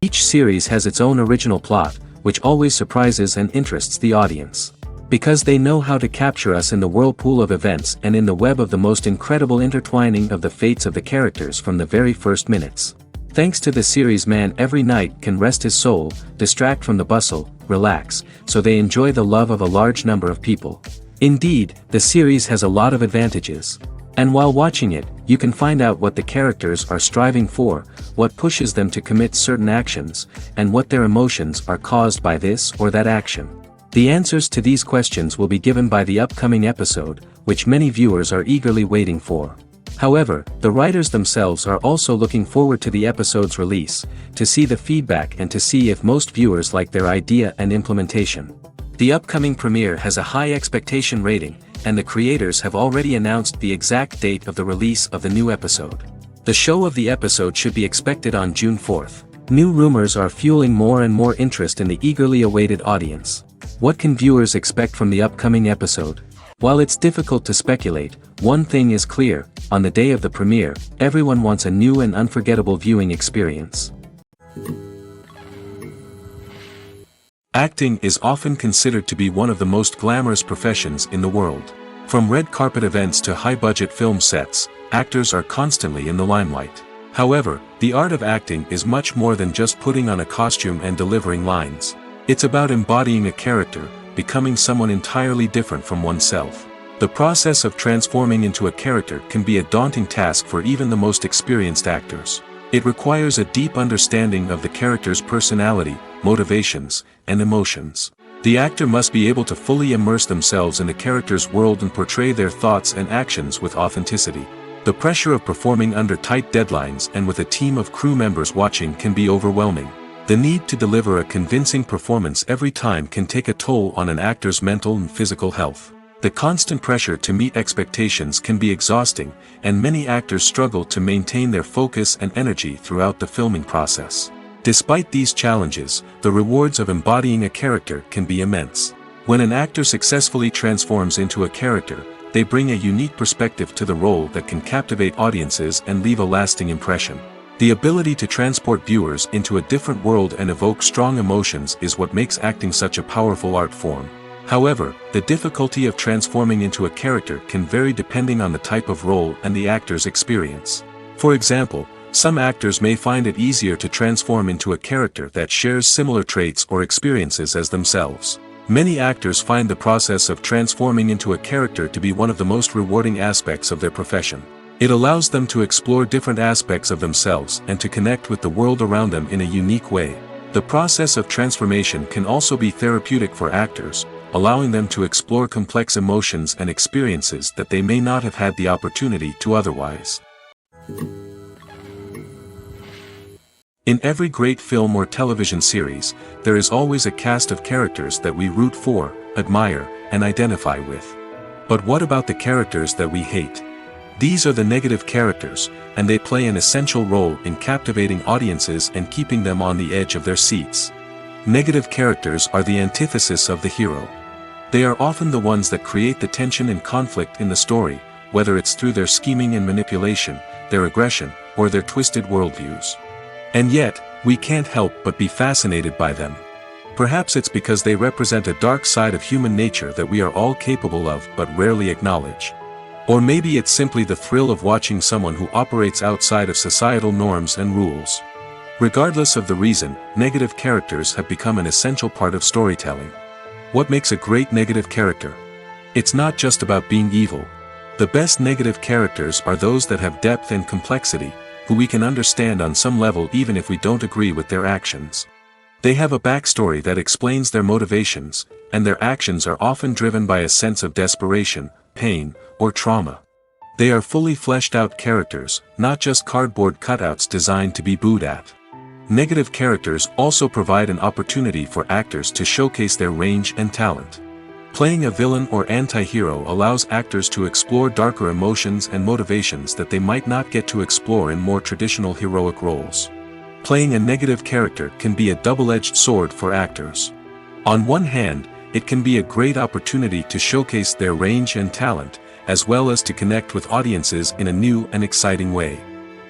Each series has its own original plot, which always surprises and interests the audience. Because they know how to capture us in the whirlpool of events and in the web of the most incredible intertwining of the fates of the characters from the very first minutes. Thanks to the series, man every night can rest his soul, distract from the bustle, relax, so they enjoy the love of a large number of people. Indeed, the series has a lot of advantages. And while watching it, you can find out what the characters are striving for, what pushes them to commit certain actions, and what their emotions are caused by this or that action. The answers to these questions will be given by the upcoming episode, which many viewers are eagerly waiting for. However, the writers themselves are also looking forward to the episode's release, to see the feedback and to see if most viewers like their idea and implementation. The upcoming premiere has a high expectation rating, and the creators have already announced the exact date of the release of the new episode. The show of the episode should be expected on June 4th. New rumors are fueling more and more interest in the eagerly awaited audience. What can viewers expect from the upcoming episode? While it's difficult to speculate, one thing is clear: on the day of the premiere, everyone wants a new and unforgettable viewing experience. Acting is often considered to be one of the most glamorous professions in the world. From red carpet events to high-budget film sets, actors are constantly in the limelight. However, the art of acting is much more than just putting on a costume and delivering lines. It's about embodying a character, becoming someone entirely different from oneself. The process of transforming into a character can be a daunting task for even the most experienced actors. It requires a deep understanding of the character's personality, motivations, and emotions. The actor must be able to fully immerse themselves in the character's world and portray their thoughts and actions with authenticity. The pressure of performing under tight deadlines and with a team of crew members watching can be overwhelming. The need to deliver a convincing performance every time can take a toll on an actor's mental and physical health. The constant pressure to meet expectations can be exhausting, and many actors struggle to maintain their focus and energy throughout the filming process. Despite these challenges, the rewards of embodying a character can be immense. When an actor successfully transforms into a character, they bring a unique perspective to the role that can captivate audiences and leave a lasting impression. The ability to transport viewers into a different world and evoke strong emotions is what makes acting such a powerful art form. However, the difficulty of transforming into a character can vary depending on the type of role and the actor's experience. For example, some actors may find it easier to transform into a character that shares similar traits or experiences as themselves. Many actors find the process of transforming into a character to be one of the most rewarding aspects of their profession. It allows them to explore different aspects of themselves and to connect with the world around them in a unique way. The process of transformation can also be therapeutic for actors, allowing them to explore complex emotions and experiences that they may not have had the opportunity to otherwise. In every great film or television series, there is always a cast of characters that we root for, admire, and identify with. But what about the characters that we hate? These are the negative characters, and they play an essential role in captivating audiences and keeping them on the edge of their seats. Negative characters are the antithesis of the hero. They are often the ones that create the tension and conflict in the story, whether it's through their scheming and manipulation, their aggression, or their twisted worldviews. And yet, we can't help but be fascinated by them. Perhaps it's because they represent a dark side of human nature that we are all capable of but rarely acknowledge. Or maybe it's simply the thrill of watching someone who operates outside of societal norms and rules. Regardless of the reason, negative characters have become an essential part of storytelling. What makes a great negative character? It's not just about being evil. The best negative characters are those that have depth and complexity, who we can understand on some level even if we don't agree with their actions. They have a backstory that explains their motivations, and their actions are often driven by a sense of desperation, pain, or trauma. They are fully fleshed out characters, not just cardboard cutouts designed to be booed at. Negative characters also provide an opportunity for actors to showcase their range and talent. Playing a villain or anti-hero allows actors to explore darker emotions and motivations that they might not get to explore in more traditional heroic roles. Playing a negative character can be a double-edged sword for actors. On one hand, it can be a great opportunity to showcase their range and talent, as well as to connect with audiences in a new and exciting way.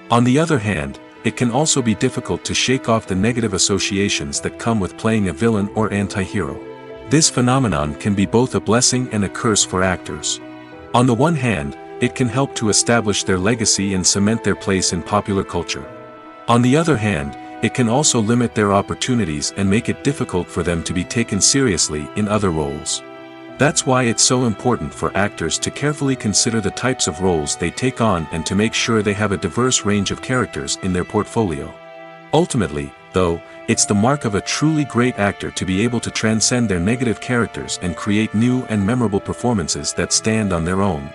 On the other hand, it can also be difficult to shake off the negative associations that come with playing a villain or anti-hero. This phenomenon can be both a blessing and a curse for actors. On the one hand, it can help to establish their legacy and cement their place in popular culture. On the other hand, it can also limit their opportunities and make it difficult for them to be taken seriously in other roles. That's why it's so important for actors to carefully consider the types of roles they take on and to make sure they have a diverse range of characters in their portfolio. Ultimately, though, it's the mark of a truly great actor to be able to transcend their negative characters and create new and memorable performances that stand on their own.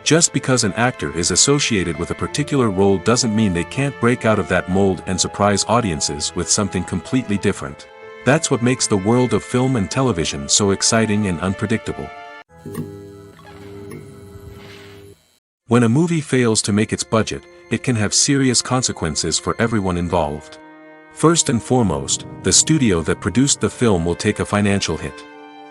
Just because an actor is associated with a particular role doesn't mean they can't break out of that mold and surprise audiences with something completely different. That's what makes the world of film and television so exciting and unpredictable. When a movie fails to make its budget, it can have serious consequences for everyone involved. First and foremost, the studio that produced the film will take a financial hit.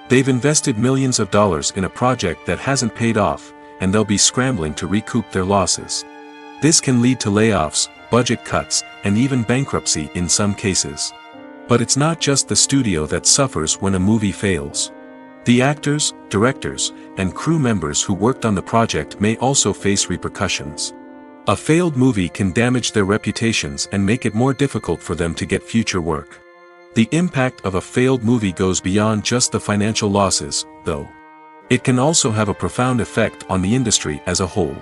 They've invested millions of dollars in a project that hasn't paid off, and they'll be scrambling to recoup their losses. This can lead to layoffs, budget cuts, and even bankruptcy in some cases. But it's not just the studio that suffers when a movie fails. The actors, directors, and crew members who worked on the project may also face repercussions. A failed movie can damage their reputations and make it more difficult for them to get future work. The impact of a failed movie goes beyond just the financial losses, though. It can also have a profound effect on the industry as a whole.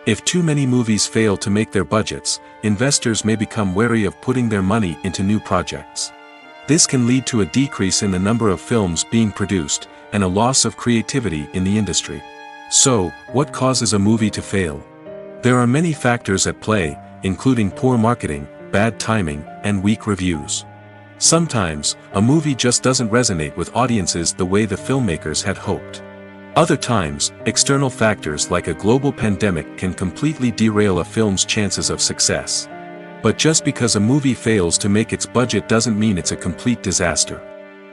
If too many movies fail to make their budgets, investors may become wary of putting their money into new projects. This can lead to a decrease in the number of films being produced, and a loss of creativity in the industry. So, what causes a movie to fail? There are many factors at play, including poor marketing, bad timing, and weak reviews. Sometimes, a movie just doesn't resonate with audiences the way the filmmakers had hoped. Other times, external factors like a global pandemic can completely derail a film's chances of success. But just because a movie fails to make its budget doesn't mean it's a complete disaster.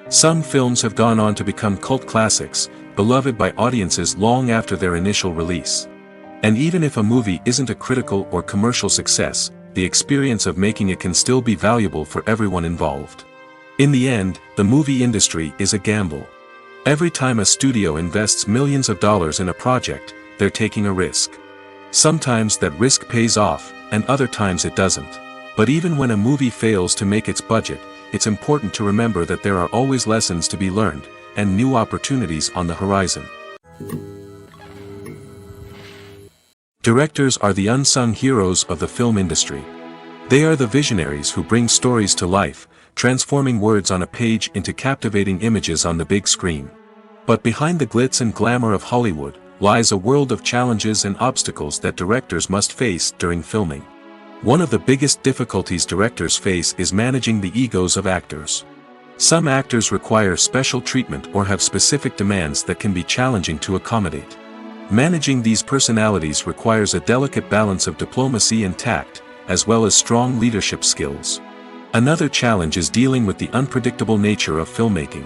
Some films have gone on to become cult classics, beloved by audiences long after their initial release. And even if a movie isn't a critical or commercial success, the experience of making it can still be valuable for everyone involved. In the end, the movie industry is a gamble. Every time a studio invests millions of dollars in a project, they're taking a risk. Sometimes that risk pays off, and other times it doesn't. But even when a movie fails to make its budget, it's important to remember that there are always lessons to be learned, and new opportunities on the horizon. Directors are the unsung heroes of the film industry. They are the visionaries who bring stories to life, transforming words on a page into captivating images on the big screen. But behind the glitz and glamour of Hollywood, lies a world of challenges and obstacles that directors must face during filming. One of the biggest difficulties directors face is managing the egos of actors. Some actors require special treatment or have specific demands that can be challenging to accommodate. Managing these personalities requires a delicate balance of diplomacy and tact, as well as strong leadership skills. Another challenge is dealing with the unpredictable nature of filmmaking.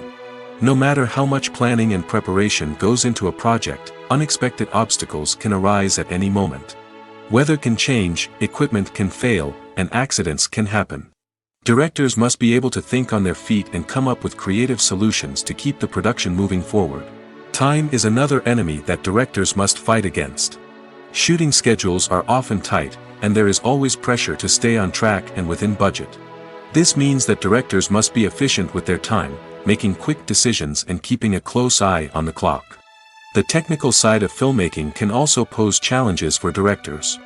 No matter how much planning and preparation goes into a project, unexpected obstacles can arise at any moment. Weather can change, equipment can fail, and accidents can happen. Directors must be able to think on their feet and come up with creative solutions to keep the production moving forward. Time is another enemy that directors must fight against. Shooting schedules are often tight, and there is always pressure to stay on track and within budget. This means that directors must be efficient with their time, making quick decisions and keeping a close eye on the clock. The technical side of filmmaking can also pose challenges for directors.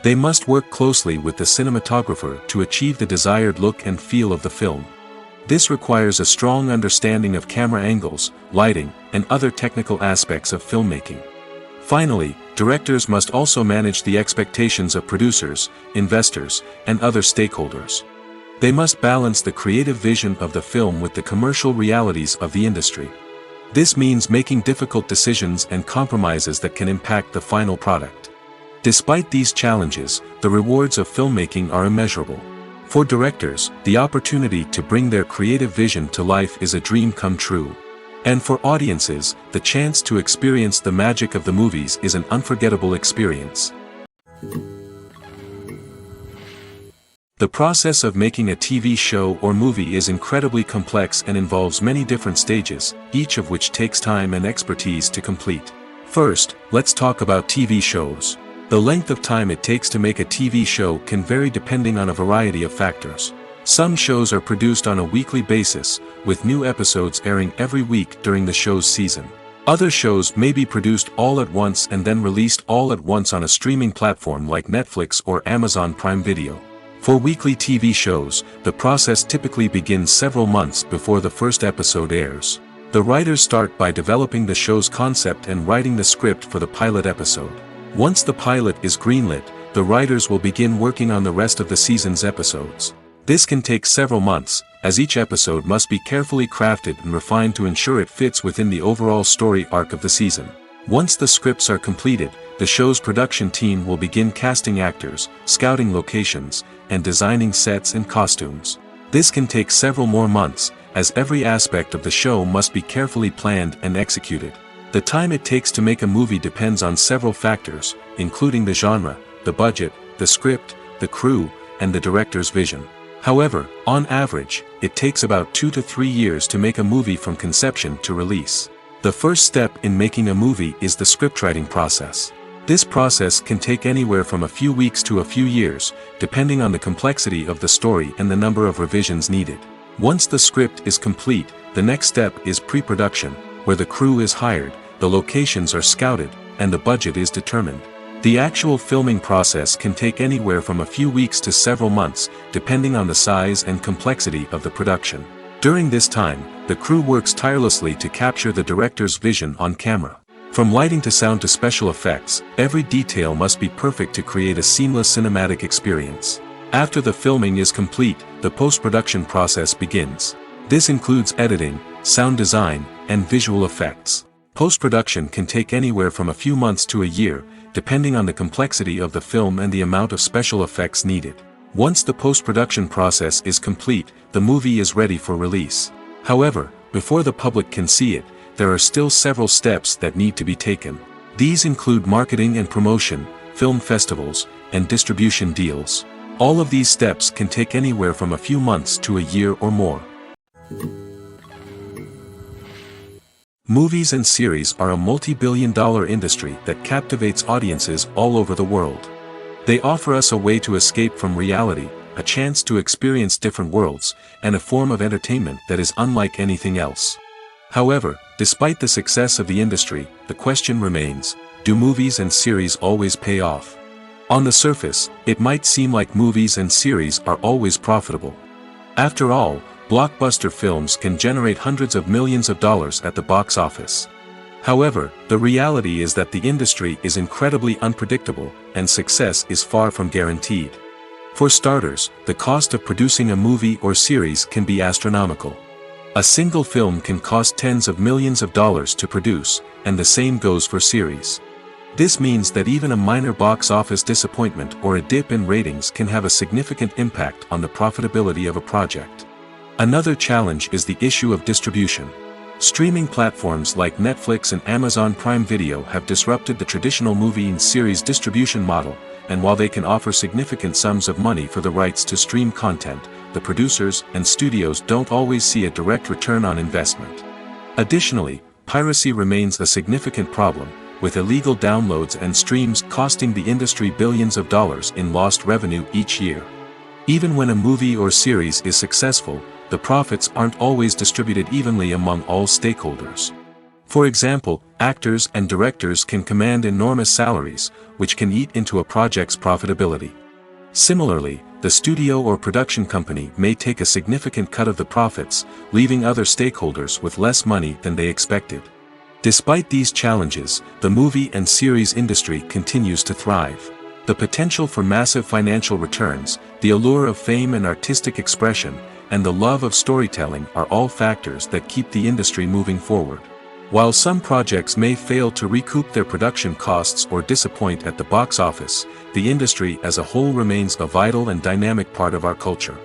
They must work closely with the cinematographer to achieve the desired look and feel of the film. This requires a strong understanding of camera angles, lighting, and other technical aspects of filmmaking. Finally, directors must also manage the expectations of producers, investors, and other stakeholders. They must balance the creative vision of the film with the commercial realities of the industry. This means making difficult decisions and compromises that can impact the final product. Despite these challenges, the rewards of filmmaking are immeasurable. For directors, the opportunity to bring their creative vision to life is a dream come true. And for audiences, the chance to experience the magic of the movies is an unforgettable experience. The process of making a TV show or movie is incredibly complex and involves many different stages, each of which takes time and expertise to complete. First, let's talk about TV shows. The length of time it takes to make a TV show can vary depending on a variety of factors. Some shows are produced on a weekly basis, with new episodes airing every week during the show's season. Other shows may be produced all at once and then released all at once on a streaming platform like Netflix or Amazon Prime Video. For weekly TV shows, the process typically begins several months before the first episode airs. The writers start by developing the show's concept and writing the script for the pilot episode. Once the pilot is greenlit, the writers will begin working on the rest of the season's episodes. This can take several months, as each episode must be carefully crafted and refined to ensure it fits within the overall story arc of the season. Once the scripts are completed, the show's production team will begin casting actors, scouting locations, and designing sets and costumes. This can take several more months, as every aspect of the show must be carefully planned and executed. The time it takes to make a movie depends on several factors, including the genre, the budget, the script, the crew, and the director's vision. However, on average, it takes about 2 to 3 years to make a movie from conception to release. The first step in making a movie is the scriptwriting process. This process can take anywhere from a few weeks to a few years, depending on the complexity of the story and the number of revisions needed. Once the script is complete, the next step is pre-production, where the crew is hired, the locations are scouted, and the budget is determined. The actual filming process can take anywhere from a few weeks to several months, depending on the size and complexity of the production. During this time, the crew works tirelessly to capture the director's vision on camera. From lighting to sound to special effects, every detail must be perfect to create a seamless cinematic experience. After the filming is complete, the post-production process begins. This includes editing, sound design, and visual effects. Post-production can take anywhere from a few months to a year, depending on the complexity of the film and the amount of special effects needed. Once the post-production process is complete, the movie is ready for release. However, before the public can see it, there are still several steps that need to be taken. These include marketing and promotion, film festivals, and distribution deals. All of these steps can take anywhere from a few months to a year or more. Movies and series are a multi-billion-dollar industry that captivates audiences all over the world. They offer us a way to escape from reality, a chance to experience different worlds, and a form of entertainment that is unlike anything else. However, despite the success of the industry, the question remains, do movies and series always pay off? On the surface, it might seem like movies and series are always profitable. After all, blockbuster films can generate hundreds of millions of dollars at the box office. However, the reality is that the industry is incredibly unpredictable, and success is far from guaranteed. For starters, the cost of producing a movie or series can be astronomical. A single film can cost tens of millions of dollars to produce, and the same goes for series. This means that even a minor box office disappointment or a dip in ratings can have a significant impact on the profitability of a project. Another challenge is the issue of distribution. Streaming platforms like Netflix and Amazon Prime Video have disrupted the traditional movie and series distribution model, and while they can offer significant sums of money for the rights to stream content, the producers and studios don't always see a direct return on investment. Additionally, piracy remains a significant problem, with illegal downloads and streams costing the industry billions of dollars in lost revenue each year. Even when a movie or series is successful, the profits aren't always distributed evenly among all stakeholders. For example, actors and directors can command enormous salaries, which can eat into a project's profitability. Similarly, the studio or production company may take a significant cut of the profits, leaving other stakeholders with less money than they expected. Despite these challenges, the movie and series industry continues to thrive. The potential for massive financial returns, the allure of fame and artistic expression, and the love of storytelling are all factors that keep the industry moving forward. While some projects may fail to recoup their production costs or disappoint at the box office, the industry as a whole remains a vital and dynamic part of our culture.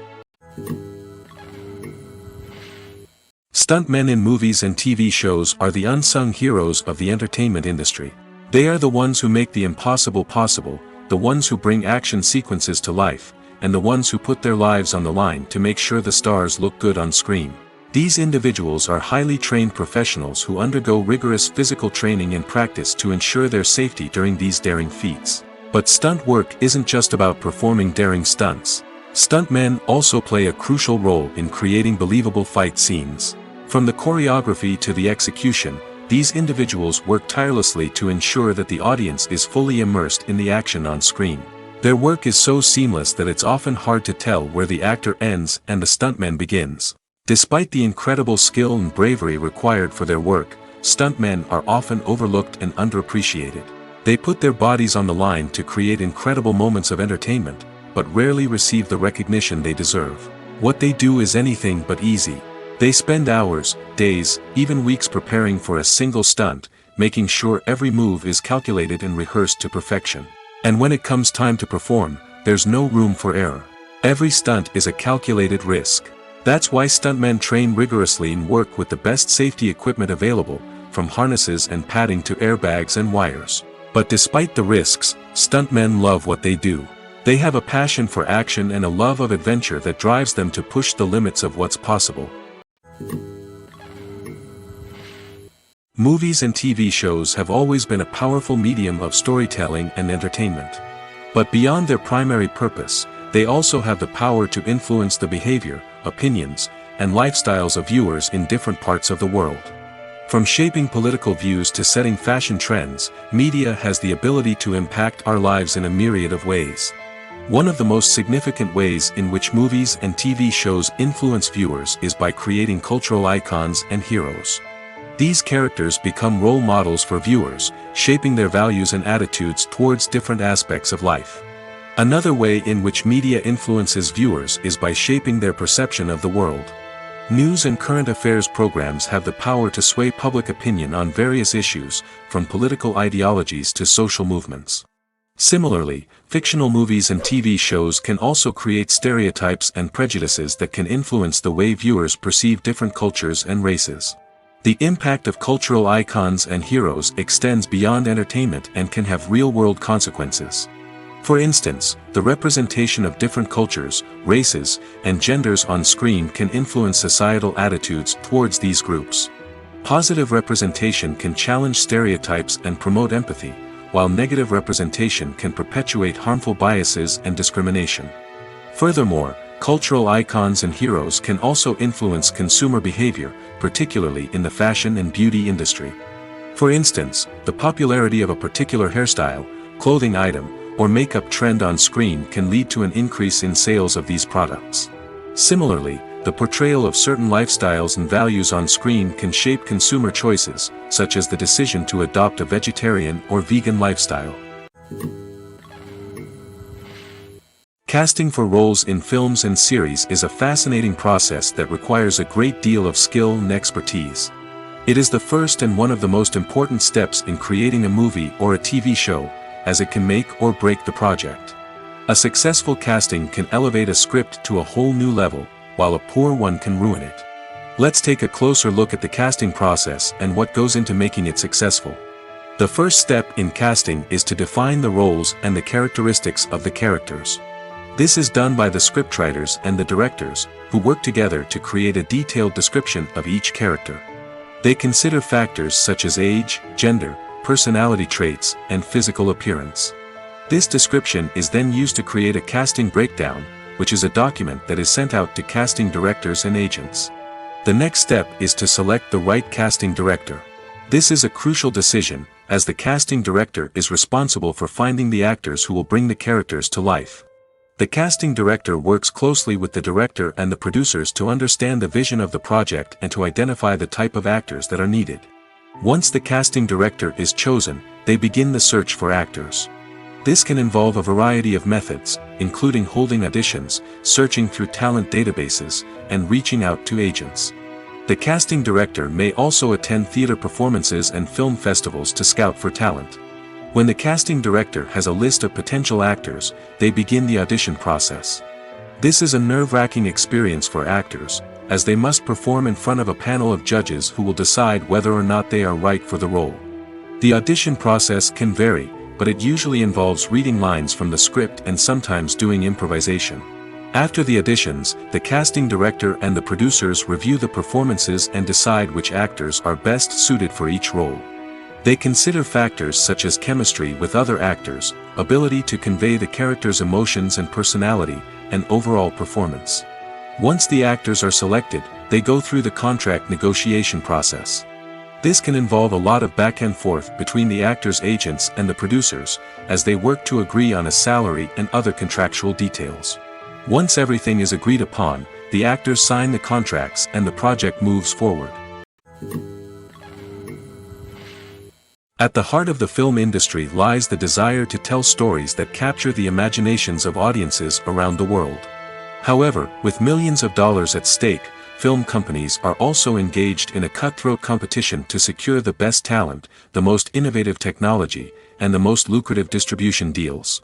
Stuntmen in movies and TV shows are the unsung heroes of the entertainment industry. They are the ones who make the impossible possible, the ones who bring action sequences to life, and the ones who put their lives on the line to make sure the stars look good on screen. These individuals are highly trained professionals who undergo rigorous physical training and practice to ensure their safety during these daring feats. But stunt work isn't just about performing daring stunts. Stuntmen also play a crucial role in creating believable fight scenes. From the choreography to the execution, these individuals work tirelessly to ensure that the audience is fully immersed in the action on screen. Their work is so seamless that it's often hard to tell where the actor ends and the stuntman begins. Despite the incredible skill and bravery required for their work, stuntmen are often overlooked and underappreciated. They put their bodies on the line to create incredible moments of entertainment, but rarely receive the recognition they deserve. What they do is anything but easy. They spend hours, days, even weeks preparing for a single stunt, making sure every move is calculated and rehearsed to perfection. And when it comes time to perform, there's no room for error. Every stunt is a calculated risk. That's why stuntmen train rigorously and work with the best safety equipment available, from harnesses and padding to airbags and wires. But despite the risks, stuntmen love what they do. They have a passion for action and a love of adventure that drives them to push the limits of what's possible. Movies and TV shows have always been a powerful medium of storytelling and entertainment. But beyond their primary purpose, they also have the power to influence the behavior, opinions, and lifestyles of viewers in different parts of the world. From shaping political views to setting fashion trends, media has the ability to impact our lives in a myriad of ways. One of the most significant ways in which movies and TV shows influence viewers is by creating cultural icons and heroes. These characters become role models for viewers, shaping their values and attitudes towards different aspects of life. Another way in which media influences viewers is by shaping their perception of the world. News and current affairs programs have the power to sway public opinion on various issues, from political ideologies to social movements. Similarly, fictional movies and TV shows can also create stereotypes and prejudices that can influence the way viewers perceive different cultures and races. The impact of cultural icons and heroes extends beyond entertainment and can have real-world consequences. For instance, the representation of different cultures, races, and genders on screen can influence societal attitudes towards these groups. Positive representation can challenge stereotypes and promote empathy, while negative representation can perpetuate harmful biases and discrimination. Furthermore, cultural icons and heroes can also influence consumer behavior, particularly in the fashion and beauty industry. For instance, the popularity of a particular hairstyle, clothing item, or makeup trend on screen can lead to an increase in sales of these products. Similarly, the portrayal of certain lifestyles and values on screen can shape consumer choices, such as the decision to adopt a vegetarian or vegan lifestyle. Casting for roles in films and series is a fascinating process that requires a great deal of skill and expertise. It is the first and one of the most important steps in creating a movie or a TV show, as it can make or break the project. A successful casting can elevate a script to a whole new level, while a poor one can ruin it. Let's take a closer look at the casting process and what goes into making it successful. The first step in casting is to define the roles and the characteristics of the characters. This is done by the scriptwriters and the directors, who work together to create a detailed description of each character. They consider factors such as age, gender, personality traits, and physical appearance. This description is then used to create a casting breakdown, which is a document that is sent out to casting directors and agents. The next step is to select the right casting director. This is a crucial decision, as the casting director is responsible for finding the actors who will bring the characters to life. The casting director works closely with the director and the producers to understand the vision of the project and to identify the type of actors that are needed. Once the casting director is chosen, they begin the search for actors. This can involve a variety of methods, including holding auditions, searching through talent databases, and reaching out to agents. The casting director may also attend theater performances and film festivals to scout for talent. When the casting director has a list of potential actors, they begin the audition process. This is a nerve-wracking experience for actors, as they must perform in front of a panel of judges who will decide whether or not they are right for the role. The audition process can vary, but it usually involves reading lines from the script and sometimes doing improvisation. After the auditions, the casting director and the producers review the performances and decide which actors are best suited for each role. They consider factors such as chemistry with other actors, ability to convey the character's emotions and personality, and overall performance. Once the actors are selected, they go through the contract negotiation process. This can involve a lot of back and forth between the actors' agents and the producers, as they work to agree on a salary and other contractual details. Once everything is agreed upon, the actors sign the contracts and the project moves forward. At the heart of the film industry lies the desire to tell stories that capture the imaginations of audiences around the world. However, with millions of dollars at stake, film companies are also engaged in a cutthroat competition to secure the best talent, the most innovative technology, and the most lucrative distribution deals.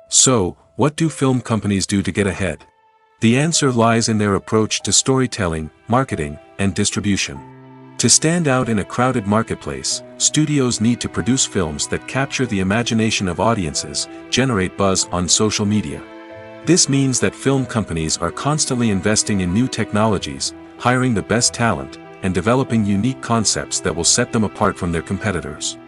So, what do film companies do to get ahead? The answer lies in their approach to storytelling, marketing, and distribution. To stand out in a crowded marketplace, studios need to produce films that capture the imagination of audiences, generate buzz on social media. This means that film companies are constantly investing in new technologies, hiring the best talent, and developing unique concepts that will set them apart from their competitors.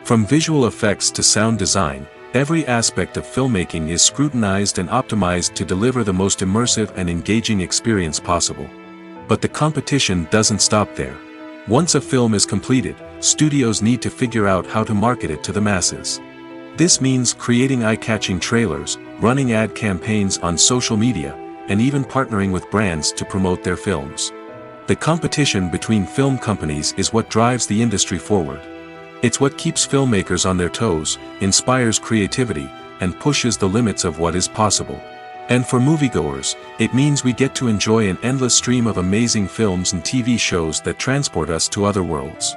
From visual effects to sound design, every aspect of filmmaking is scrutinized and optimized to deliver the most immersive and engaging experience possible. But the competition doesn't stop there. Once a film is completed, studios need to figure out how to market it to the masses. This means creating eye-catching trailers, running ad campaigns on social media, and even partnering with brands to promote their films. The competition between film companies is what drives the industry forward. It's what keeps filmmakers on their toes, inspires creativity, and pushes the limits of what is possible. And for moviegoers, it means we get to enjoy an endless stream of amazing films and TV shows that transport us to other worlds.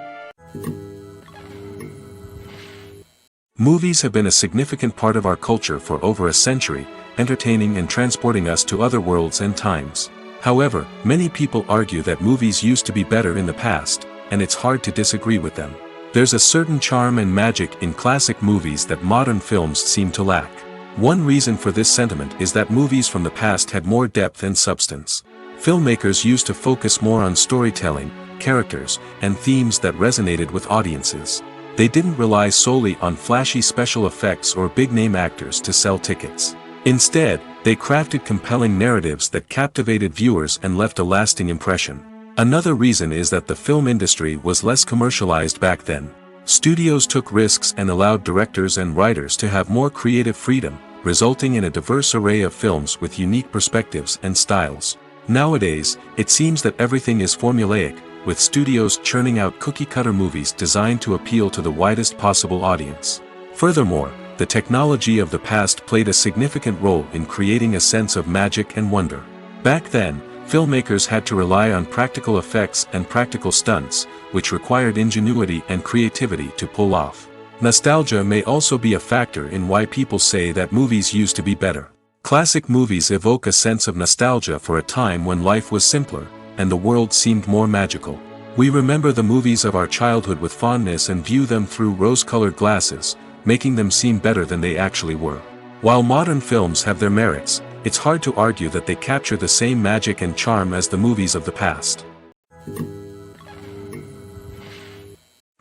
Movies have been a significant part of our culture for over a century, entertaining and transporting us to other worlds and times. However, many people argue that movies used to be better in the past, and it's hard to disagree with them. There's a certain charm and magic in classic movies that modern films seem to lack. One reason for this sentiment is that movies from the past had more depth and substance. Filmmakers used to focus more on storytelling, characters, and themes that resonated with audiences. They didn't rely solely on flashy special effects or big-name actors to sell tickets. Instead, they crafted compelling narratives that captivated viewers and left a lasting impression. Another reason is that the film industry was less commercialized back then. Studios took risks and allowed directors and writers to have more creative freedom, resulting in a diverse array of films with unique perspectives and styles. Nowadays, it seems that everything is formulaic, with studios churning out cookie-cutter movies designed to appeal to the widest possible audience. Furthermore, the technology of the past played a significant role in creating a sense of magic and wonder. Back then, filmmakers had to rely on practical effects and practical stunts, which required ingenuity and creativity to pull off. Nostalgia may also be a factor in why people say that movies used to be better. Classic movies evoke a sense of nostalgia for a time when life was simpler, and the world seemed more magical. We remember the movies of our childhood with fondness and view them through rose-colored glasses, making them seem better than they actually were. While modern films have their merits, it's hard to argue that they capture the same magic and charm as the movies of the past.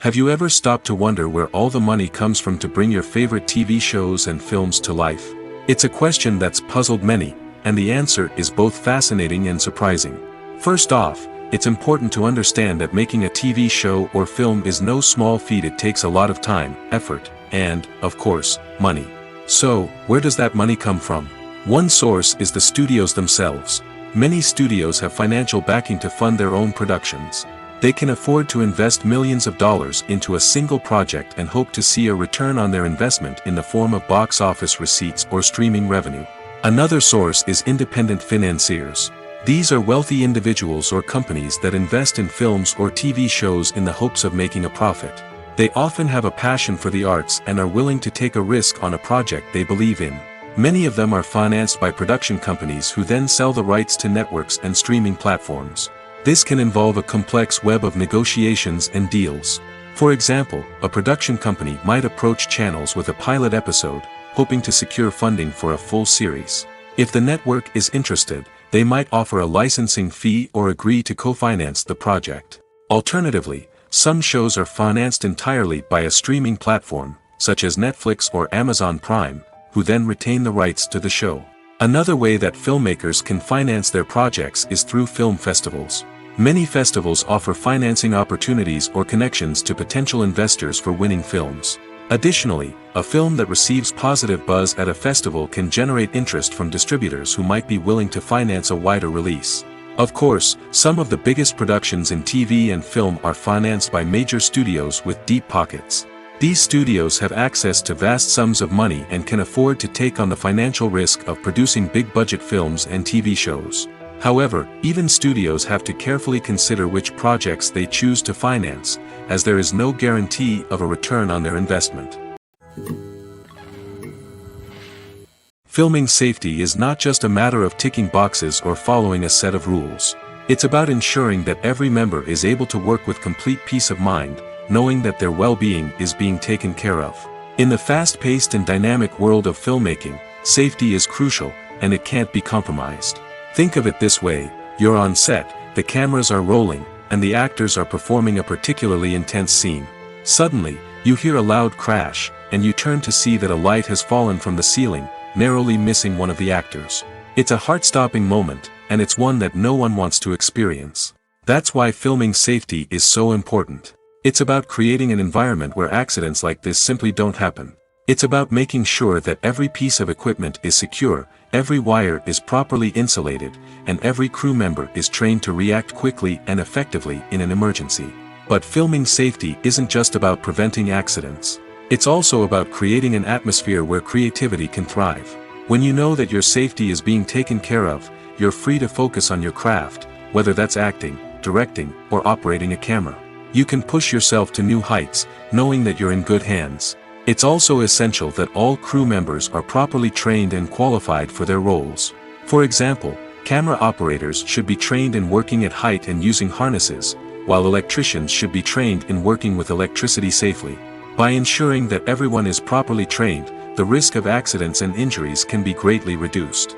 Have you ever stopped to wonder where all the money comes from to bring your favorite TV shows and films to life? It's a question that's puzzled many, and the answer is both fascinating and surprising. First off, it's important to understand that making a TV show or film is no small feat. It takes a lot of time, effort, and, of course, money. So, where does that money come from? One source is the studios themselves. Many studios have financial backing to fund their own productions. They can afford to invest millions of dollars into a single project and hope to see a return on their investment in the form of box office receipts or streaming revenue. Another source is independent financiers. These are wealthy individuals or companies that invest in films or TV shows in the hopes of making a profit. They often have a passion for the arts and are willing to take a risk on a project they believe in. Many of them are financed by production companies who then sell the rights to networks and streaming platforms. This can involve a complex web of negotiations and deals. For example, a production company might approach channels with a pilot episode, hoping to secure funding for a full series. If the network is interested, they might offer a licensing fee or agree to co-finance the project. Alternatively, some shows are financed entirely by a streaming platform, such as Netflix or Amazon Prime, who then retain the rights to the show. Another way that filmmakers can finance their projects is through film festivals. Many festivals offer financing opportunities or connections to potential investors for winning films. Additionally, a film that receives positive buzz at a festival can generate interest from distributors who might be willing to finance a wider release. Of course, some of the biggest productions in TV and film are financed by major studios with deep pockets. These studios have access to vast sums of money and can afford to take on the financial risk of producing big-budget films and TV shows. However, even studios have to carefully consider which projects they choose to finance, as there is no guarantee of a return on their investment. Filming safety is not just a matter of ticking boxes or following a set of rules. It's about ensuring that every member is able to work with complete peace of mind, knowing that their well-being is being taken care of. In the fast-paced and dynamic world of filmmaking, safety is crucial, and it can't be compromised. Think of it this way: you're on set, the cameras are rolling, and the actors are performing a particularly intense scene. Suddenly, you hear a loud crash, and you turn to see that a light has fallen from the ceiling, narrowly missing one of the actors. It's a heart-stopping moment, and it's one that no one wants to experience. That's why filming safety is so important. It's about creating an environment where accidents like this simply don't happen. It's about making sure that every piece of equipment is secure, every wire is properly insulated, and every crew member is trained to react quickly and effectively in an emergency. But filming safety isn't just about preventing accidents. It's also about creating an atmosphere where creativity can thrive. When you know that your safety is being taken care of, you're free to focus on your craft, whether that's acting, directing, or operating a camera. You can push yourself to new heights, knowing that you're in good hands. It's also essential that all crew members are properly trained and qualified for their roles. For example, camera operators should be trained in working at height and using harnesses, while electricians should be trained in working with electricity safely. By ensuring that everyone is properly trained, the risk of accidents and injuries can be greatly reduced.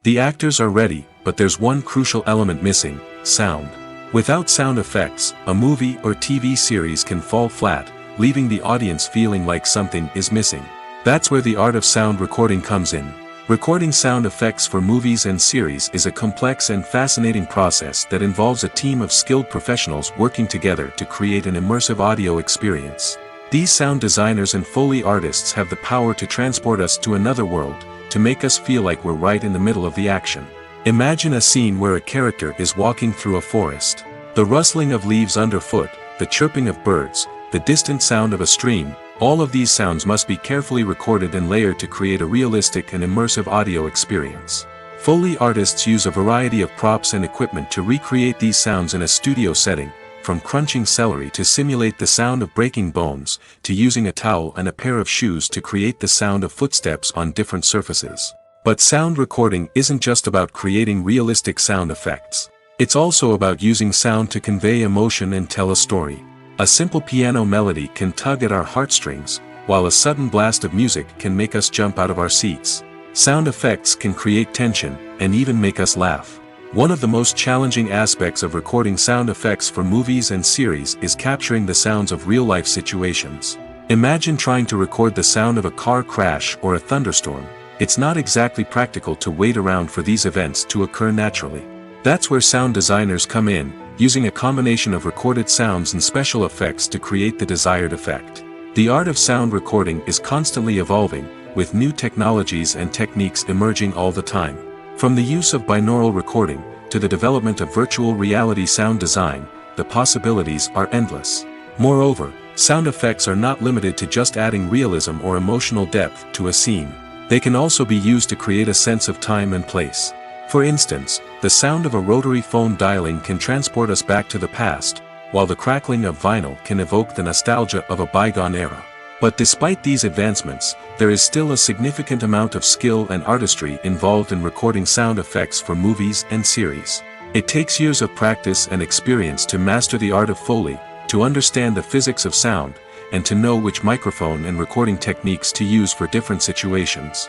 The actors are ready, but there's one crucial element missing: sound. Without sound effects, a movie or TV series can fall flat, leaving the audience feeling like something is missing. That's where the art of sound recording comes in. Recording sound effects for movies and series is a complex and fascinating process that involves a team of skilled professionals working together to create an immersive audio experience. These sound designers and Foley artists have the power to transport us to another world, to make us feel like we're right in the middle of the action. Imagine a scene where a character is walking through a forest. The rustling of leaves underfoot, the chirping of birds, the distant sound of a stream, all of these sounds must be carefully recorded and layered to create a realistic and immersive audio experience. Foley artists use a variety of props and equipment to recreate these sounds in a studio setting, from crunching celery to simulate the sound of breaking bones, to using a towel and a pair of shoes to create the sound of footsteps on different surfaces. But sound recording isn't just about creating realistic sound effects. It's also about using sound to convey emotion and tell a story. A simple piano melody can tug at our heartstrings, while a sudden blast of music can make us jump out of our seats. Sound effects can create tension, and even make us laugh. One of the most challenging aspects of recording sound effects for movies and series is capturing the sounds of real-life situations. Imagine trying to record the sound of a car crash or a thunderstorm. It's not exactly practical to wait around for these events to occur naturally. That's where sound designers come in, using a combination of recorded sounds and special effects to create the desired effect. The art of sound recording is constantly evolving, with new technologies and techniques emerging all the time. From the use of binaural recording, to the development of virtual reality sound design, the possibilities are endless. Moreover, sound effects are not limited to just adding realism or emotional depth to a scene. They can also be used to create a sense of time and place. For instance, the sound of a rotary phone dialing can transport us back to the past, while the crackling of vinyl can evoke the nostalgia of a bygone era. But despite these advancements, there is still a significant amount of skill and artistry involved in recording sound effects for movies and series. It takes years of practice and experience to master the art of Foley, to understand the physics of sound, and to know which microphone and recording techniques to use for different situations.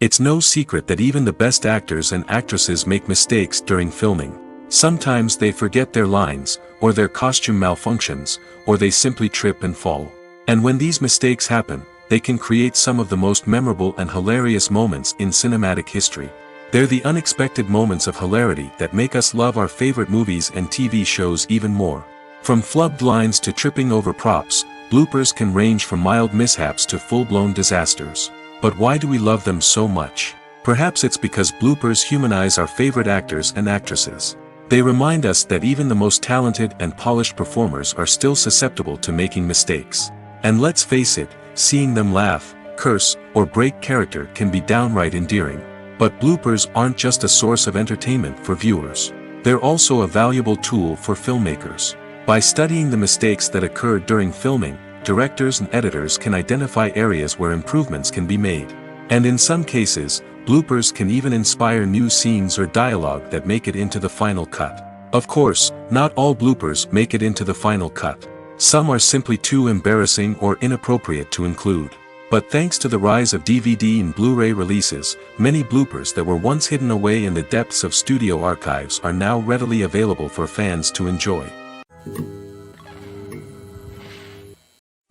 It's no secret that even the best actors and actresses make mistakes during filming. Sometimes they forget their lines, or their costume malfunctions, or they simply trip and fall. And when these mistakes happen, they can create some of the most memorable and hilarious moments in cinematic history. They're the unexpected moments of hilarity that make us love our favorite movies and TV shows even more. From flubbed lines to tripping over props, bloopers can range from mild mishaps to full-blown disasters. But why do we love them so much? Perhaps it's because bloopers humanize our favorite actors and actresses. They remind us that even the most talented and polished performers are still susceptible to making mistakes. And let's face it, seeing them laugh, curse, or break character can be downright endearing. But bloopers aren't just a source of entertainment for viewers. They're also a valuable tool for filmmakers. By studying the mistakes that occurred during filming, directors and editors can identify areas where improvements can be made. And in some cases, bloopers can even inspire new scenes or dialogue that make it into the final cut. Of course, not all bloopers make it into the final cut. Some are simply too embarrassing or inappropriate to include. But thanks to the rise of DVD and Blu-ray releases, many bloopers that were once hidden away in the depths of studio archives are now readily available for fans to enjoy.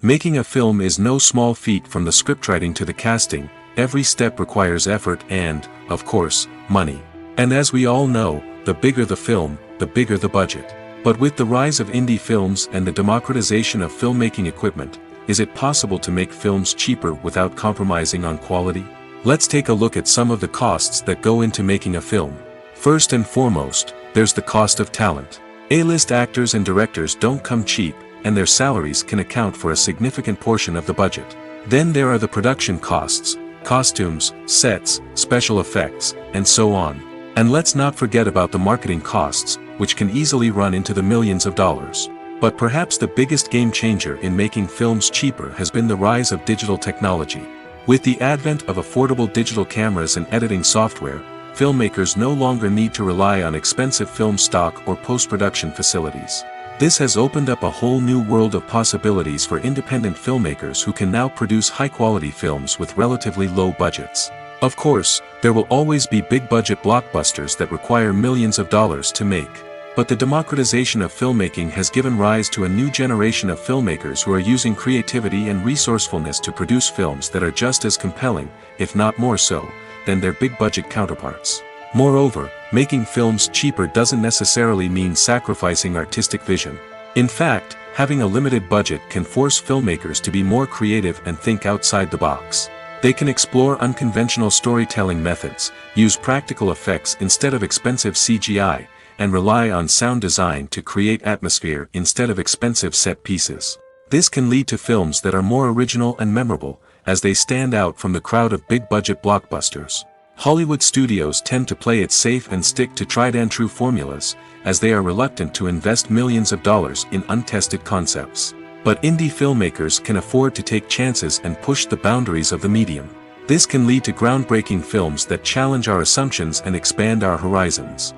Making a film is no small feat. From the scriptwriting to the casting, every step requires effort and, of course, money. And as we all know, the bigger the film, the bigger the budget. But with the rise of indie films and the democratization of filmmaking equipment, is it possible to make films cheaper without compromising on quality? Let's take a look at some of the costs that go into making a film. First and foremost, there's the cost of talent. A-list actors and directors don't come cheap, and their salaries can account for a significant portion of the budget. Then there are the production costs, costumes, sets, special effects, and so on. And let's not forget about the marketing costs, which can easily run into the millions of dollars. But perhaps the biggest game changer in making films cheaper has been the rise of digital technology. With the advent of affordable digital cameras and editing software, filmmakers no longer need to rely on expensive film stock or post-production facilities. This has opened up a whole new world of possibilities for independent filmmakers who can now produce high-quality films with relatively low budgets. Of course, there will always be big-budget blockbusters that require millions of dollars to make. But the democratization of filmmaking has given rise to a new generation of filmmakers who are using creativity and resourcefulness to produce films that are just as compelling, if not more so, than their big-budget counterparts. Moreover, making films cheaper doesn't necessarily mean sacrificing artistic vision. In fact, having a limited budget can force filmmakers to be more creative and think outside the box. They can explore unconventional storytelling methods, use practical effects instead of expensive CGI, and rely on sound design to create atmosphere instead of expensive set pieces. This can lead to films that are more original and memorable, as they stand out from the crowd of big-budget blockbusters. Hollywood studios tend to play it safe and stick to tried-and-true formulas, as they are reluctant to invest millions of dollars in untested concepts. But indie filmmakers can afford to take chances and push the boundaries of the medium. This can lead to groundbreaking films that challenge our assumptions and expand our horizons.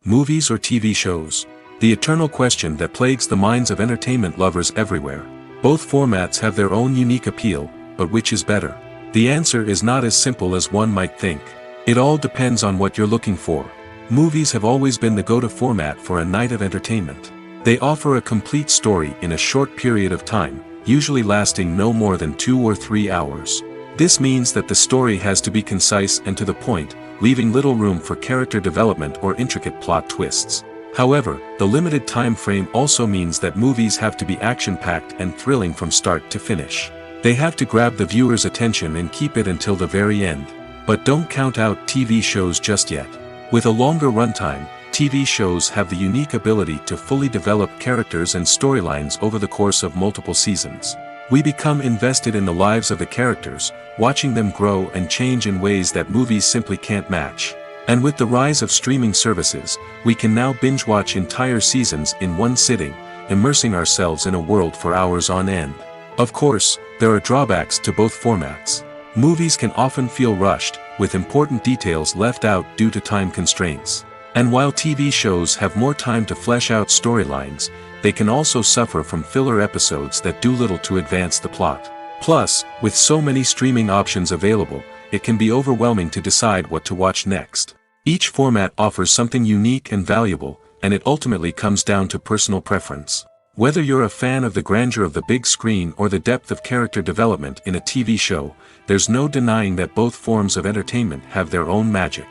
Movies or TV shows? The eternal question that plagues the minds of entertainment lovers everywhere. Both formats have their own unique appeal, but which is better? The answer is not as simple as one might think. It all depends on what you're looking for. Movies have always been the go-to format for a night of entertainment. They offer a complete story in a short period of time, usually lasting no more than 2 or 3 hours. This means that the story has to be concise and to the point, leaving little room for character development or intricate plot twists. However, the limited time frame also means that movies have to be action-packed and thrilling from start to finish. They have to grab the viewer's attention and keep it until the very end. But don't count out TV shows just yet. With a longer runtime, TV shows have the unique ability to fully develop characters and storylines over the course of multiple seasons. We become invested in the lives of the characters, watching them grow and change in ways that movies simply can't match. And with the rise of streaming services, we can now binge-watch entire seasons in one sitting, immersing ourselves in a world for hours on end. Of course, there are drawbacks to both formats. Movies can often feel rushed, with important details left out due to time constraints. And while TV shows have more time to flesh out storylines, they can also suffer from filler episodes that do little to advance the plot. Plus, with so many streaming options available, it can be overwhelming to decide what to watch next. Each format offers something unique and valuable, and it ultimately comes down to personal preference. Whether you're a fan of the grandeur of the big screen or the depth of character development in a TV show, there's no denying that both forms of entertainment have their own magic.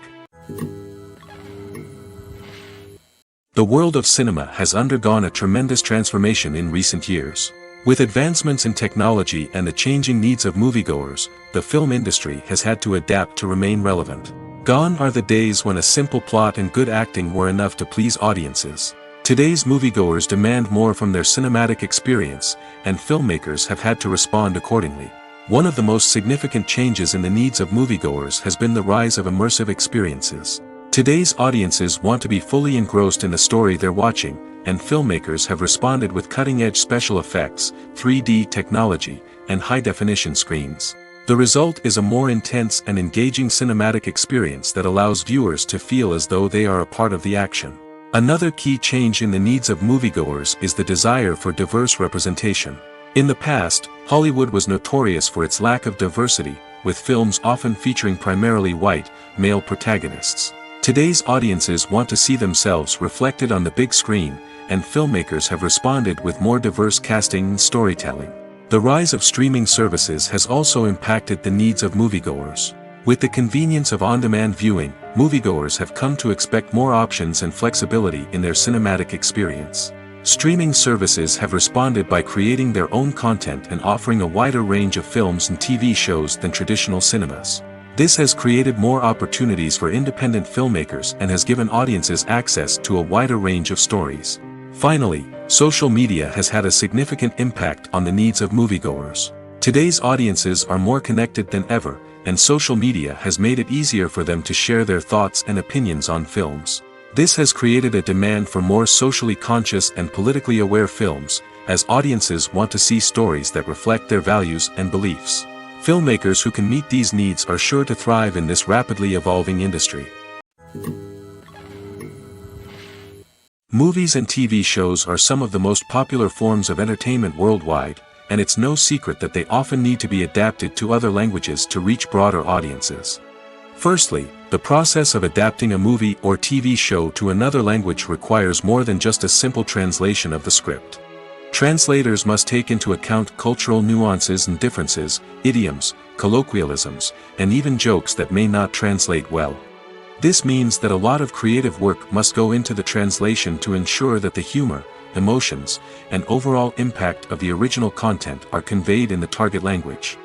The world of cinema has undergone a tremendous transformation in recent years. With advancements in technology and the changing needs of moviegoers, the film industry has had to adapt to remain relevant. Gone are the days when a simple plot and good acting were enough to please audiences. Today's moviegoers demand more from their cinematic experience, and filmmakers have had to respond accordingly. One of the most significant changes in the needs of moviegoers has been the rise of immersive experiences. Today's audiences want to be fully engrossed in the story they're watching, and filmmakers have responded with cutting-edge special effects, 3D technology, and high-definition screens. The result is a more intense and engaging cinematic experience that allows viewers to feel as though they are a part of the action. Another key change in the needs of moviegoers is the desire for diverse representation. In the past, Hollywood was notorious for its lack of diversity, with films often featuring primarily white, male protagonists. Today's audiences want to see themselves reflected on the big screen, and filmmakers have responded with more diverse casting and storytelling. The rise of streaming services has also impacted the needs of moviegoers. With the convenience of on-demand viewing, moviegoers have come to expect more options and flexibility in their cinematic experience. Streaming services have responded by creating their own content and offering a wider range of films and TV shows than traditional cinemas. This has created more opportunities for independent filmmakers and has given audiences access to a wider range of stories. Finally, social media has had a significant impact on the needs of moviegoers. Today's audiences are more connected than ever, and social media has made it easier for them to share their thoughts and opinions on films. This has created a demand for more socially conscious and politically aware films, as audiences want to see stories that reflect their values and beliefs. Filmmakers who can meet these needs are sure to thrive in this rapidly evolving industry. Movies and TV shows are some of the most popular forms of entertainment worldwide, and it's no secret that they often need to be adapted to other languages to reach broader audiences. Firstly, the process of adapting a movie or TV show to another language requires more than just a simple translation of the script. Translators must take into account cultural nuances and differences, idioms, colloquialisms, and even jokes that may not translate well. This means that a lot of creative work must go into the translation to ensure that the humor, emotions, and overall impact of the original content are conveyed in the target language.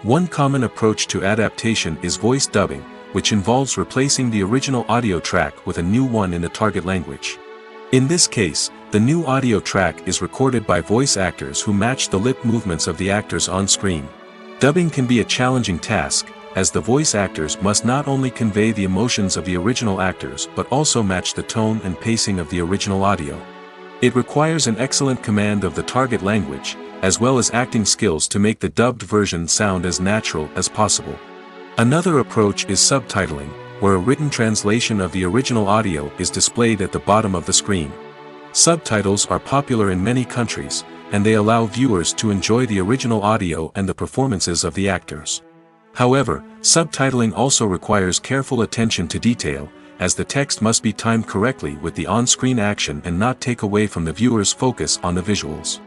One common approach to adaptation is voice dubbing, which involves replacing the original audio track with a new one in the target language. In this case, the new audio track is recorded by voice actors who match the lip movements of the actors on screen. Dubbing can be a challenging task, as the voice actors must not only convey the emotions of the original actors but also match the tone and pacing of the original audio. It requires an excellent command of the target language, as well as acting skills to make the dubbed version sound as natural as possible. Another approach is subtitling, where a written translation of the original audio is displayed at the bottom of the screen. Subtitles are popular in many countries, and they allow viewers to enjoy the original audio and the performances of the actors. However, subtitling also requires careful attention to detail, as the text must be timed correctly with the on-screen action and not take away from the viewer's focus on the visuals.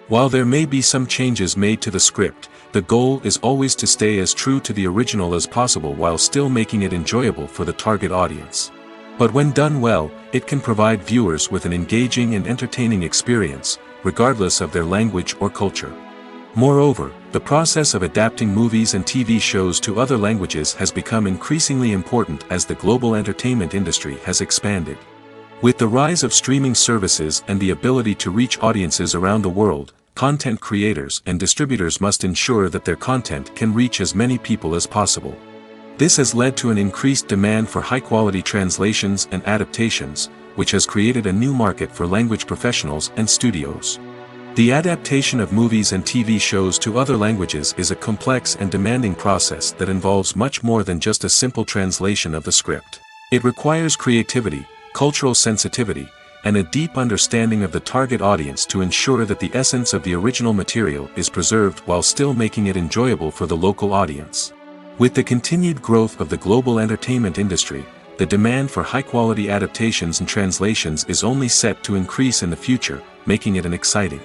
While there may be some changes made to the script, the goal is always to stay as true to the original as possible while still making it enjoyable for the target audience. But when done well, it can provide viewers with an engaging and entertaining experience, regardless of their language or culture. Moreover, the process of adapting movies and TV shows to other languages has become increasingly important as the global entertainment industry has expanded. With the rise of streaming services and the ability to reach audiences around the world, content creators and distributors must ensure that their content can reach as many people as possible. This has led to an increased demand for high-quality translations and adaptations, which has created a new market for language professionals and studios. The adaptation of movies and TV shows to other languages is a complex and demanding process that involves much more than just a simple translation of the script. It requires creativity, cultural sensitivity, and a deep understanding of the target audience to ensure that the essence of the original material is preserved while still making it enjoyable for the local audience. With the continued growth of the global entertainment industry, the demand for high-quality adaptations and translations is only set to increase in the future, making it an exciting.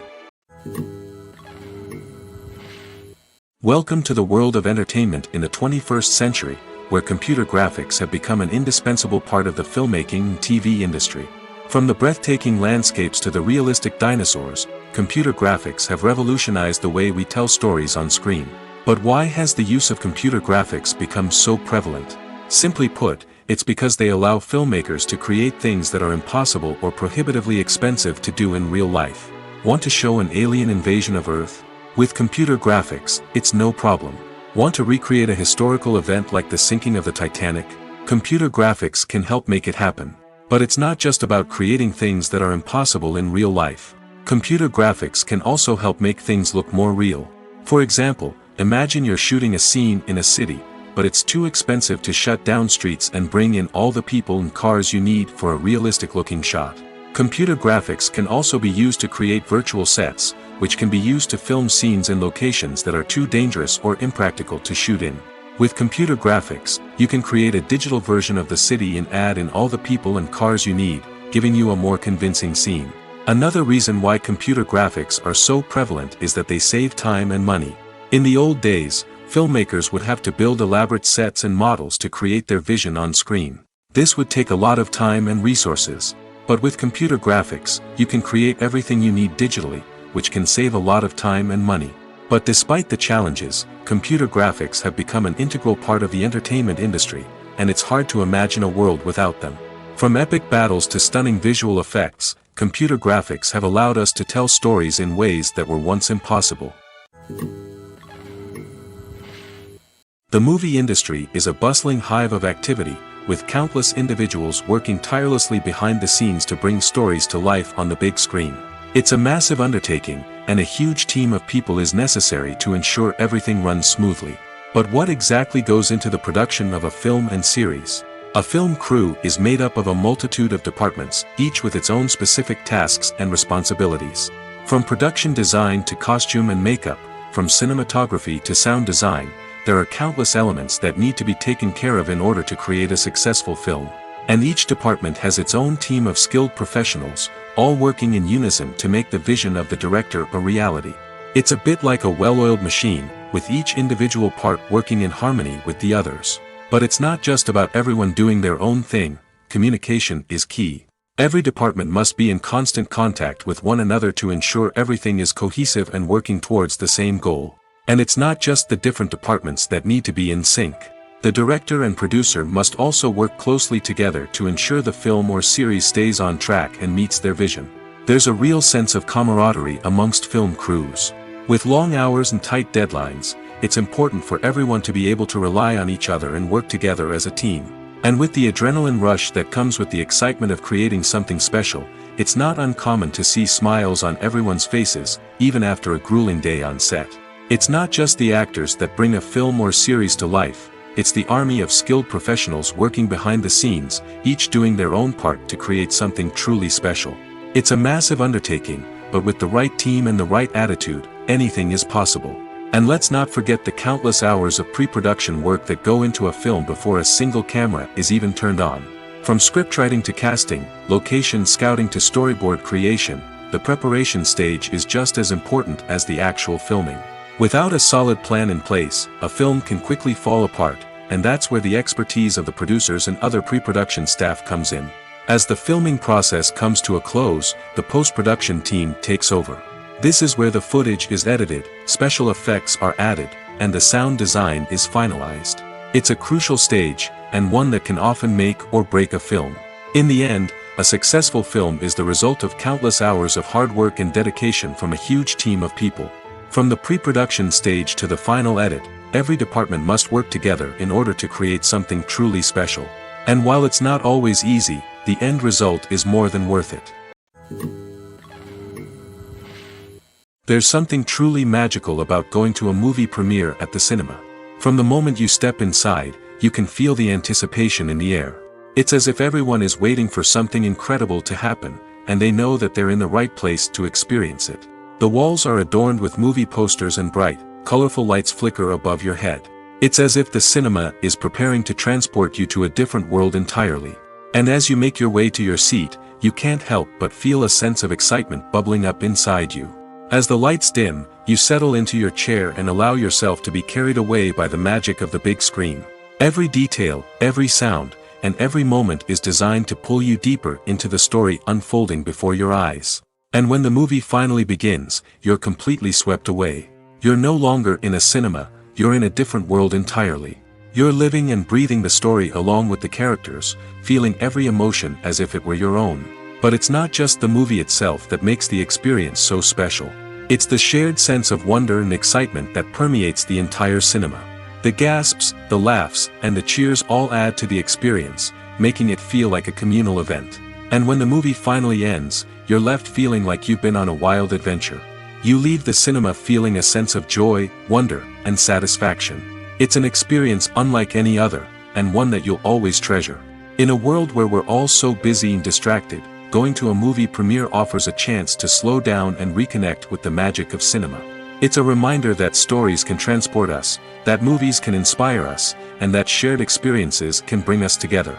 Welcome to the world of entertainment in the 21st century, where computer graphics have become an indispensable part of the filmmaking and TV industry. From the breathtaking landscapes to the realistic dinosaurs, computer graphics have revolutionized the way we tell stories on screen. But why has the use of computer graphics become so prevalent? Simply put, it's because they allow filmmakers to create things that are impossible or prohibitively expensive to do in real life. Want to show an alien invasion of Earth? With computer graphics, it's no problem. Want to recreate a historical event like the sinking of the Titanic? Computer graphics can help make it happen. But it's not just about creating things that are impossible in real life. Computer graphics can also help make things look more real. For example, imagine you're shooting a scene in a city, but it's too expensive to shut down streets and bring in all the people and cars you need for a realistic-looking shot. Computer graphics can also be used to create virtual sets, which can be used to film scenes in locations that are too dangerous or impractical to shoot in. With computer graphics, you can create a digital version of the city and add in all the people and cars you need, giving you a more convincing scene. Another reason why computer graphics are so prevalent is that they save time and money. In the old days, filmmakers would have to build elaborate sets and models to create their vision on screen. This would take a lot of time and resources. But with computer graphics, you can create everything you need digitally, which can save a lot of time and money. But despite the challenges, computer graphics have become an integral part of the entertainment industry, and it's hard to imagine a world without them. From epic battles to stunning visual effects, computer graphics have allowed us to tell stories in ways that were once impossible. The movie industry is a bustling hive of activity, with countless individuals working tirelessly behind the scenes to bring stories to life on the big screen. It's a massive undertaking, and a huge team of people is necessary to ensure everything runs smoothly. But what exactly goes into the production of a film and series? A film crew is made up of a multitude of departments, each with its own specific tasks and responsibilities. From production design to costume and makeup, from cinematography to sound design, there are countless elements that need to be taken care of in order to create a successful film. And each department has its own team of skilled professionals, all working in unison to make the vision of the director a reality. It's a bit like a well-oiled machine, with each individual part working in harmony with the others. But it's not just about everyone doing their own thing. Communication is key. Every department must be in constant contact with one another to ensure everything is cohesive and working towards the same goal. And it's not just the different departments that need to be in sync. The director and producer must also work closely together to ensure the film or series stays on track and meets their vision. There's a real sense of camaraderie amongst film crews. With long hours and tight deadlines, it's important for everyone to be able to rely on each other and work together as a team. And with the adrenaline rush that comes with the excitement of creating something special, it's not uncommon to see smiles on everyone's faces, even after a grueling day on set. It's not just the actors that bring a film or series to life. It's the army of skilled professionals working behind the scenes, each doing their own part to create something truly special. It's a massive undertaking, but with the right team and the right attitude, anything is possible. And let's not forget the countless hours of pre-production work that go into a film before a single camera is even turned on. From scriptwriting to casting, location scouting to storyboard creation, the preparation stage is just as important as the actual filming. Without a solid plan in place, a film can quickly fall apart, and that's where the expertise of the producers and other pre-production staff comes in. As the filming process comes to a close, the post-production team takes over. This is where the footage is edited, special effects are added, and the sound design is finalized. It's a crucial stage, and one that can often make or break a film. In the end, a successful film is the result of countless hours of hard work and dedication from a huge team of people. From the pre-production stage to the final edit, every department must work together in order to create something truly special. And while it's not always easy, the end result is more than worth it. There's something truly magical about going to a movie premiere at the cinema. From the moment you step inside, you can feel the anticipation in the air. It's as if everyone is waiting for something incredible to happen, and they know that they're in the right place to experience it. The walls are adorned with movie posters and bright, colorful lights flicker above your head. It's as if the cinema is preparing to transport you to a different world entirely. And as you make your way to your seat, you can't help but feel a sense of excitement bubbling up inside you. As the lights dim, you settle into your chair and allow yourself to be carried away by the magic of the big screen. Every detail, every sound, and every moment is designed to pull you deeper into the story unfolding before your eyes. And when the movie finally begins, you're completely swept away. You're no longer in a cinema, you're in a different world entirely. You're living and breathing the story along with the characters, feeling every emotion as if it were your own. But it's not just the movie itself that makes the experience so special. It's the shared sense of wonder and excitement that permeates the entire cinema. The gasps, the laughs, and the cheers all add to the experience, making it feel like a communal event. And when the movie finally ends, you're left feeling like you've been on a wild adventure. You leave the cinema feeling a sense of joy, wonder, and satisfaction. It's an experience unlike any other, and one that you'll always treasure. In a world where we're all so busy and distracted, going to a movie premiere offers a chance to slow down and reconnect with the magic of cinema. It's a reminder that stories can transport us, that movies can inspire us, and that shared experiences can bring us together.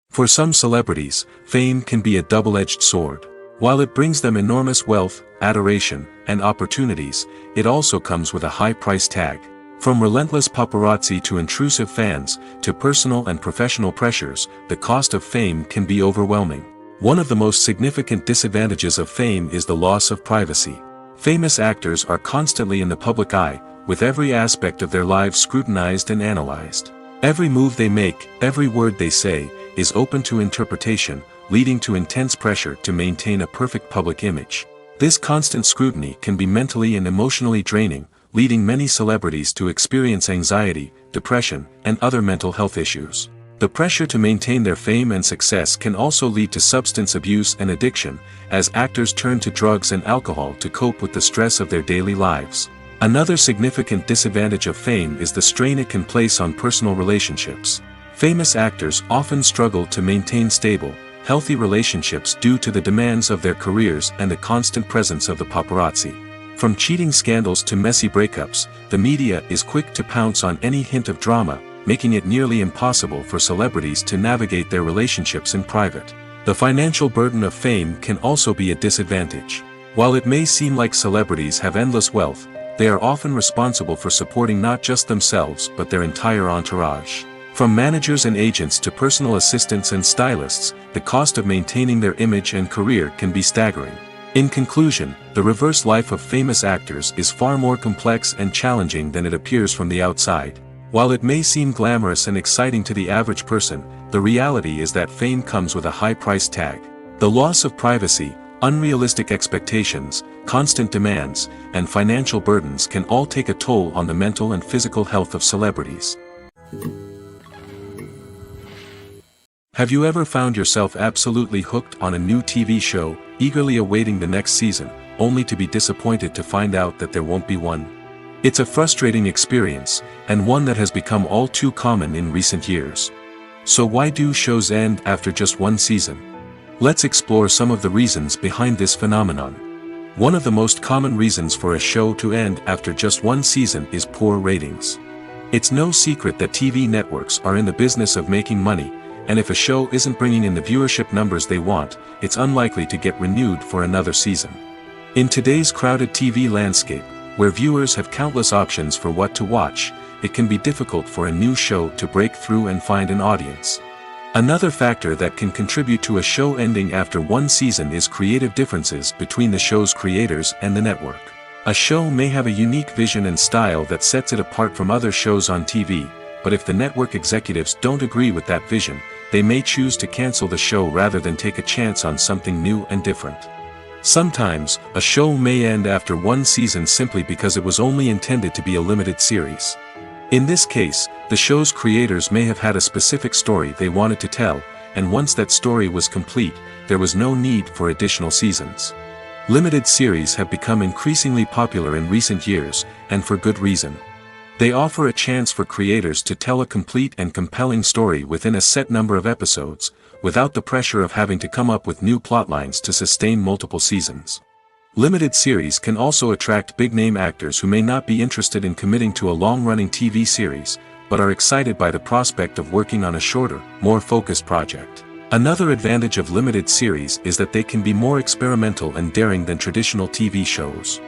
For some celebrities, fame can be a double-edged sword. While it brings them enormous wealth, adoration, and opportunities, it also comes with a high price tag. From relentless paparazzi to intrusive fans, to personal and professional pressures, the cost of fame can be overwhelming. One of the most significant disadvantages of fame is the loss of privacy. Famous actors are constantly in the public eye, with every aspect of their lives scrutinized and analyzed. Every move they make, every word they say, is open to interpretation, leading to intense pressure to maintain a perfect public image. This constant scrutiny can be mentally and emotionally draining, leading many celebrities to experience anxiety, depression, and other mental health issues. The pressure to maintain their fame and success can also lead to substance abuse and addiction, as actors turn to drugs and alcohol to cope with the stress of their daily lives. Another significant disadvantage of fame is the strain it can place on personal relationships. Famous actors often struggle to maintain stable, healthy relationships due to the demands of their careers and the constant presence of the paparazzi. From cheating scandals to messy breakups, the media is quick to pounce on any hint of drama, making it nearly impossible for celebrities to navigate their relationships in private. The financial burden of fame can also be a disadvantage. While it may seem like celebrities have endless wealth, they are often responsible for supporting not just themselves but their entire entourage. From managers and agents to personal assistants and stylists, the cost of maintaining their image and career can be staggering. In conclusion, the reverse life of famous actors is far more complex and challenging than it appears from the outside. While it may seem glamorous and exciting to the average person, the reality is that fame comes with a high price tag. The loss of privacy, unrealistic expectations, constant demands, and financial burdens can all take a toll on the mental and physical health of celebrities. Have you ever found yourself absolutely hooked on a new TV show, eagerly awaiting the next season, only to be disappointed to find out that there won't be one? It's a frustrating experience, and one that has become all too common in recent years. So why do shows end after just one season? Let's explore some of the reasons behind this phenomenon. One of the most common reasons for a show to end after just one season is poor ratings. It's no secret that TV networks are in the business of making money, and if a show isn't bringing in the viewership numbers they want, it's unlikely to get renewed for another season. In today's crowded TV landscape, where viewers have countless options for what to watch, it can be difficult for a new show to break through and find an audience. Another factor that can contribute to a show ending after one season is creative differences between the show's creators and the network. A show may have a unique vision and style that sets it apart from other shows on TV, but if the network executives don't agree with that vision, they may choose to cancel the show rather than take a chance on something new and different. Sometimes, a show may end after one season simply because it was only intended to be a limited series. In this case, the show's creators may have had a specific story they wanted to tell, and once that story was complete, there was no need for additional seasons. Limited series have become increasingly popular in recent years, and for good reason. They offer a chance for creators to tell a complete and compelling story within a set number of episodes, without the pressure of having to come up with new plotlines to sustain multiple seasons. Limited series can also attract big-name actors who may not be interested in committing to a long-running TV series, but are excited by the prospect of working on a shorter, more focused project. Another advantage of limited series is that they can be more experimental and daring than traditional TV shows.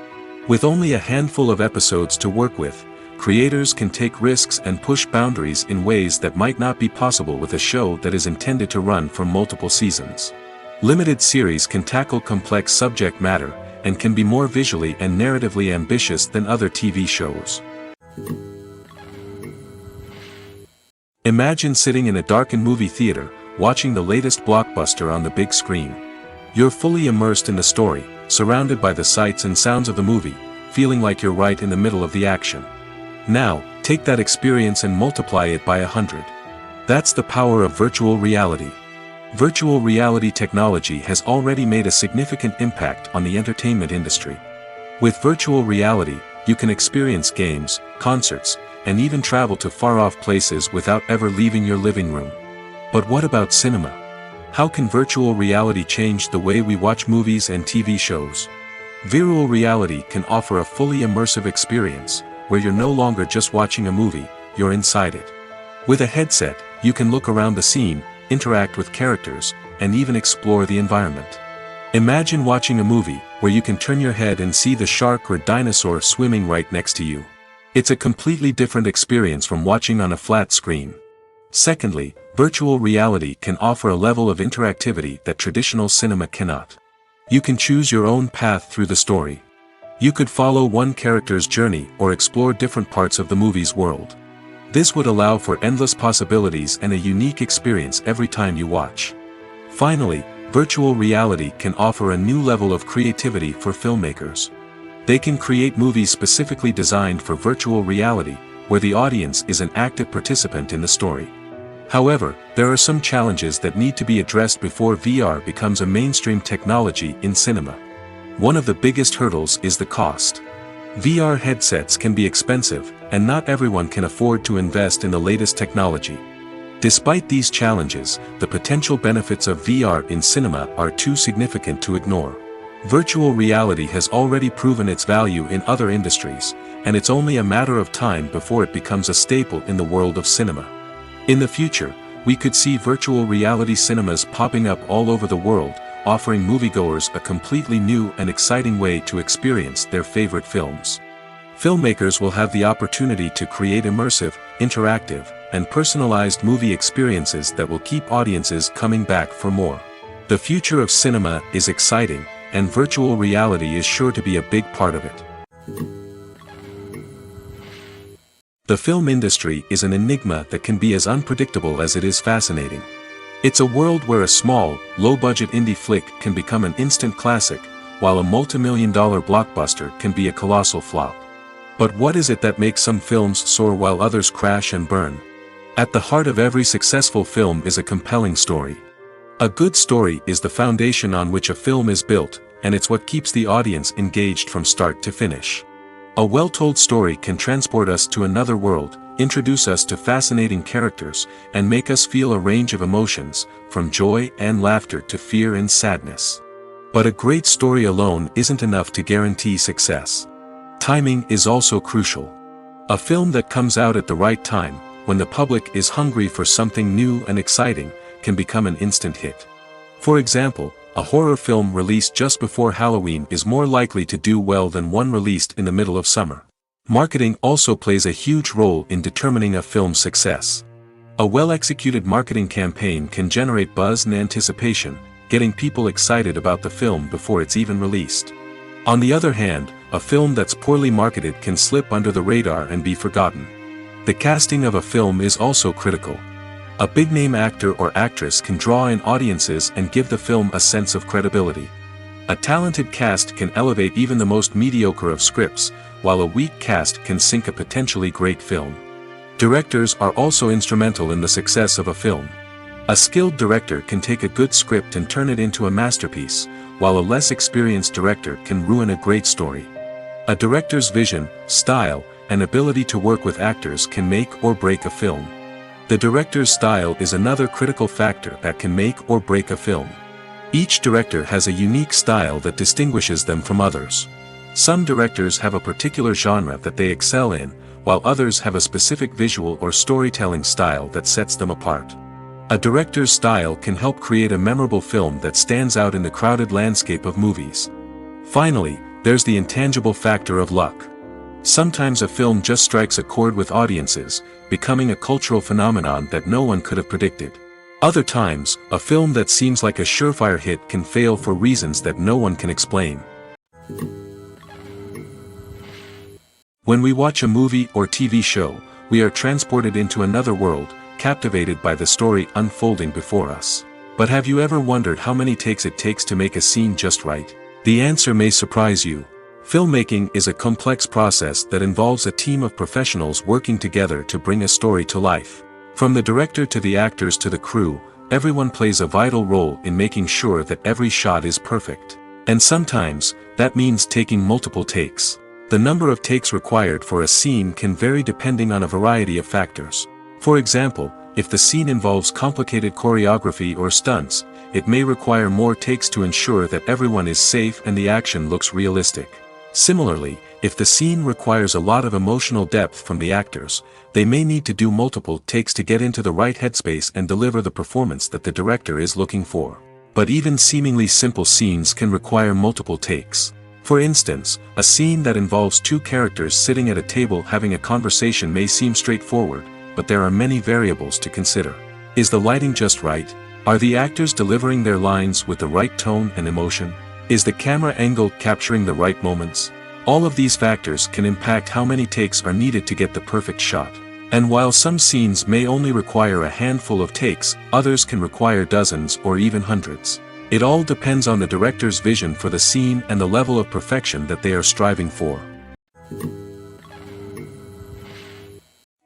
With only a handful of episodes to work with, creators can take risks and push boundaries in ways that might not be possible with a show that is intended to run for multiple seasons. Limited series can tackle complex subject matter, and can be more visually and narratively ambitious than other TV shows. Imagine sitting in a darkened movie theater, watching the latest blockbuster on the big screen. You're fully immersed in the story, surrounded by the sights and sounds of the movie, feeling like you're right in the middle of the action. Now, take that experience and multiply it by 100. That's the power of virtual reality. Virtual reality technology has already made a significant impact on the entertainment industry. With virtual reality, you can experience games, concerts, and even travel to far-off places without ever leaving your living room. But what about cinema? How can virtual reality change the way we watch movies and TV shows? Virtual reality can offer a fully immersive experience, where you're no longer just watching a movie, you're inside it. With a headset, you can look around the scene, interact with characters, and even explore the environment. Imagine watching a movie, where you can turn your head and see the shark or dinosaur swimming right next to you. It's a completely different experience from watching on a flat screen. Secondly, virtual reality can offer a level of interactivity that traditional cinema cannot. You can choose your own path through the story. You could follow one character's journey or explore different parts of the movie's world. This would allow for endless possibilities and a unique experience every time you watch. Finally, virtual reality can offer a new level of creativity for filmmakers. They can create movies specifically designed for virtual reality, where the audience is an active participant in the story. However, there are some challenges that need to be addressed before VR becomes a mainstream technology in cinema. One of the biggest hurdles is the cost. VR headsets can be expensive, and not everyone can afford to invest in the latest technology. Despite these challenges, the potential benefits of VR in cinema are too significant to ignore. Virtual reality has already proven its value in other industries, and it's only a matter of time before it becomes a staple in the world of cinema. In the future, we could see virtual reality cinemas popping up all over the world, offering moviegoers a completely new and exciting way to experience their favorite films. Filmmakers will have the opportunity to create immersive, interactive, and personalized movie experiences that will keep audiences coming back for more. The future of cinema is exciting, and virtual reality is sure to be a big part of it. The film industry is an enigma that can be as unpredictable as it is fascinating. It's a world where a small, low-budget indie flick can become an instant classic, while a multi-million-dollar blockbuster can be a colossal flop. But what is it that makes some films soar while others crash and burn? At the heart of every successful film is a compelling story. A good story is the foundation on which a film is built, and it's what keeps the audience engaged from start to finish. A well-told story can transport us to another world, introduce us to fascinating characters, and make us feel a range of emotions, from joy and laughter to fear and sadness. But a great story alone isn't enough to guarantee success. Timing is also crucial. A film that comes out at the right time, when the public is hungry for something new and exciting, can become an instant hit. For example, a horror film released just before Halloween is more likely to do well than one released in the middle of summer. Marketing also plays a huge role in determining a film's success. A well-executed marketing campaign can generate buzz and anticipation, getting people excited about the film before it's even released. On the other hand, a film that's poorly marketed can slip under the radar and be forgotten. The casting of a film is also critical. A big-name actor or actress can draw in audiences and give the film a sense of credibility. A talented cast can elevate even the most mediocre of scripts, while a weak cast can sink a potentially great film. Directors are also instrumental in the success of a film. A skilled director can take a good script and turn it into a masterpiece, while a less experienced director can ruin a great story. A director's vision, style, and ability to work with actors can make or break a film. The director's style is another critical factor that can make or break a film. Each director has a unique style that distinguishes them from others. Some directors have a particular genre that they excel in, while others have a specific visual or storytelling style that sets them apart. A director's style can help create a memorable film that stands out in the crowded landscape of movies. Finally, there's the intangible factor of luck. Sometimes a film just strikes a chord with audiences, becoming a cultural phenomenon that no one could have predicted. Other times, a film that seems like a surefire hit can fail for reasons that no one can explain. When we watch a movie or TV show, we are transported into another world, captivated by the story unfolding before us. But have you ever wondered how many takes it takes to make a scene just right? The answer may surprise you. Filmmaking is a complex process that involves a team of professionals working together to bring a story to life. From the director to the actors to the crew, everyone plays a vital role in making sure that every shot is perfect. And sometimes, that means taking multiple takes. The number of takes required for a scene can vary depending on a variety of factors. For example, if the scene involves complicated choreography or stunts, it may require more takes to ensure that everyone is safe and the action looks realistic. Similarly, if the scene requires a lot of emotional depth from the actors, they may need to do multiple takes to get into the right headspace and deliver the performance that the director is looking for. But even seemingly simple scenes can require multiple takes. For instance, a scene that involves two characters sitting at a table having a conversation may seem straightforward, but there are many variables to consider. Is the lighting just right? Are the actors delivering their lines with the right tone and emotion? Is the camera angle capturing the right moments? All of these factors can impact how many takes are needed to get the perfect shot. And while some scenes may only require a handful of takes, others can require dozens or even hundreds. It all depends on the director's vision for the scene and the level of perfection that they are striving for.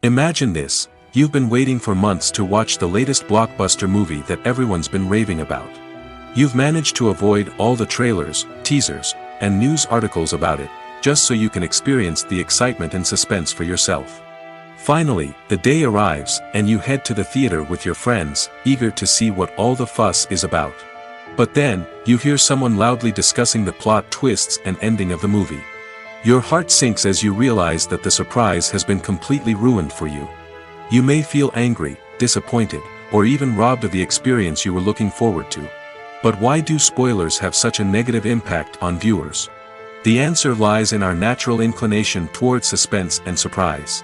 Imagine this: you've been waiting for months to watch the latest blockbuster movie that everyone's been raving about. You've managed to avoid all the trailers, teasers, and news articles about it, just so you can experience the excitement and suspense for yourself. Finally, the day arrives, and you head to the theater with your friends, eager to see what all the fuss is about. But then, you hear someone loudly discussing the plot twists and ending of the movie. Your heart sinks as you realize that the surprise has been completely ruined for you. You may feel angry, disappointed, or even robbed of the experience you were looking forward to. But why do spoilers have such a negative impact on viewers? The answer lies in our natural inclination towards suspense and surprise.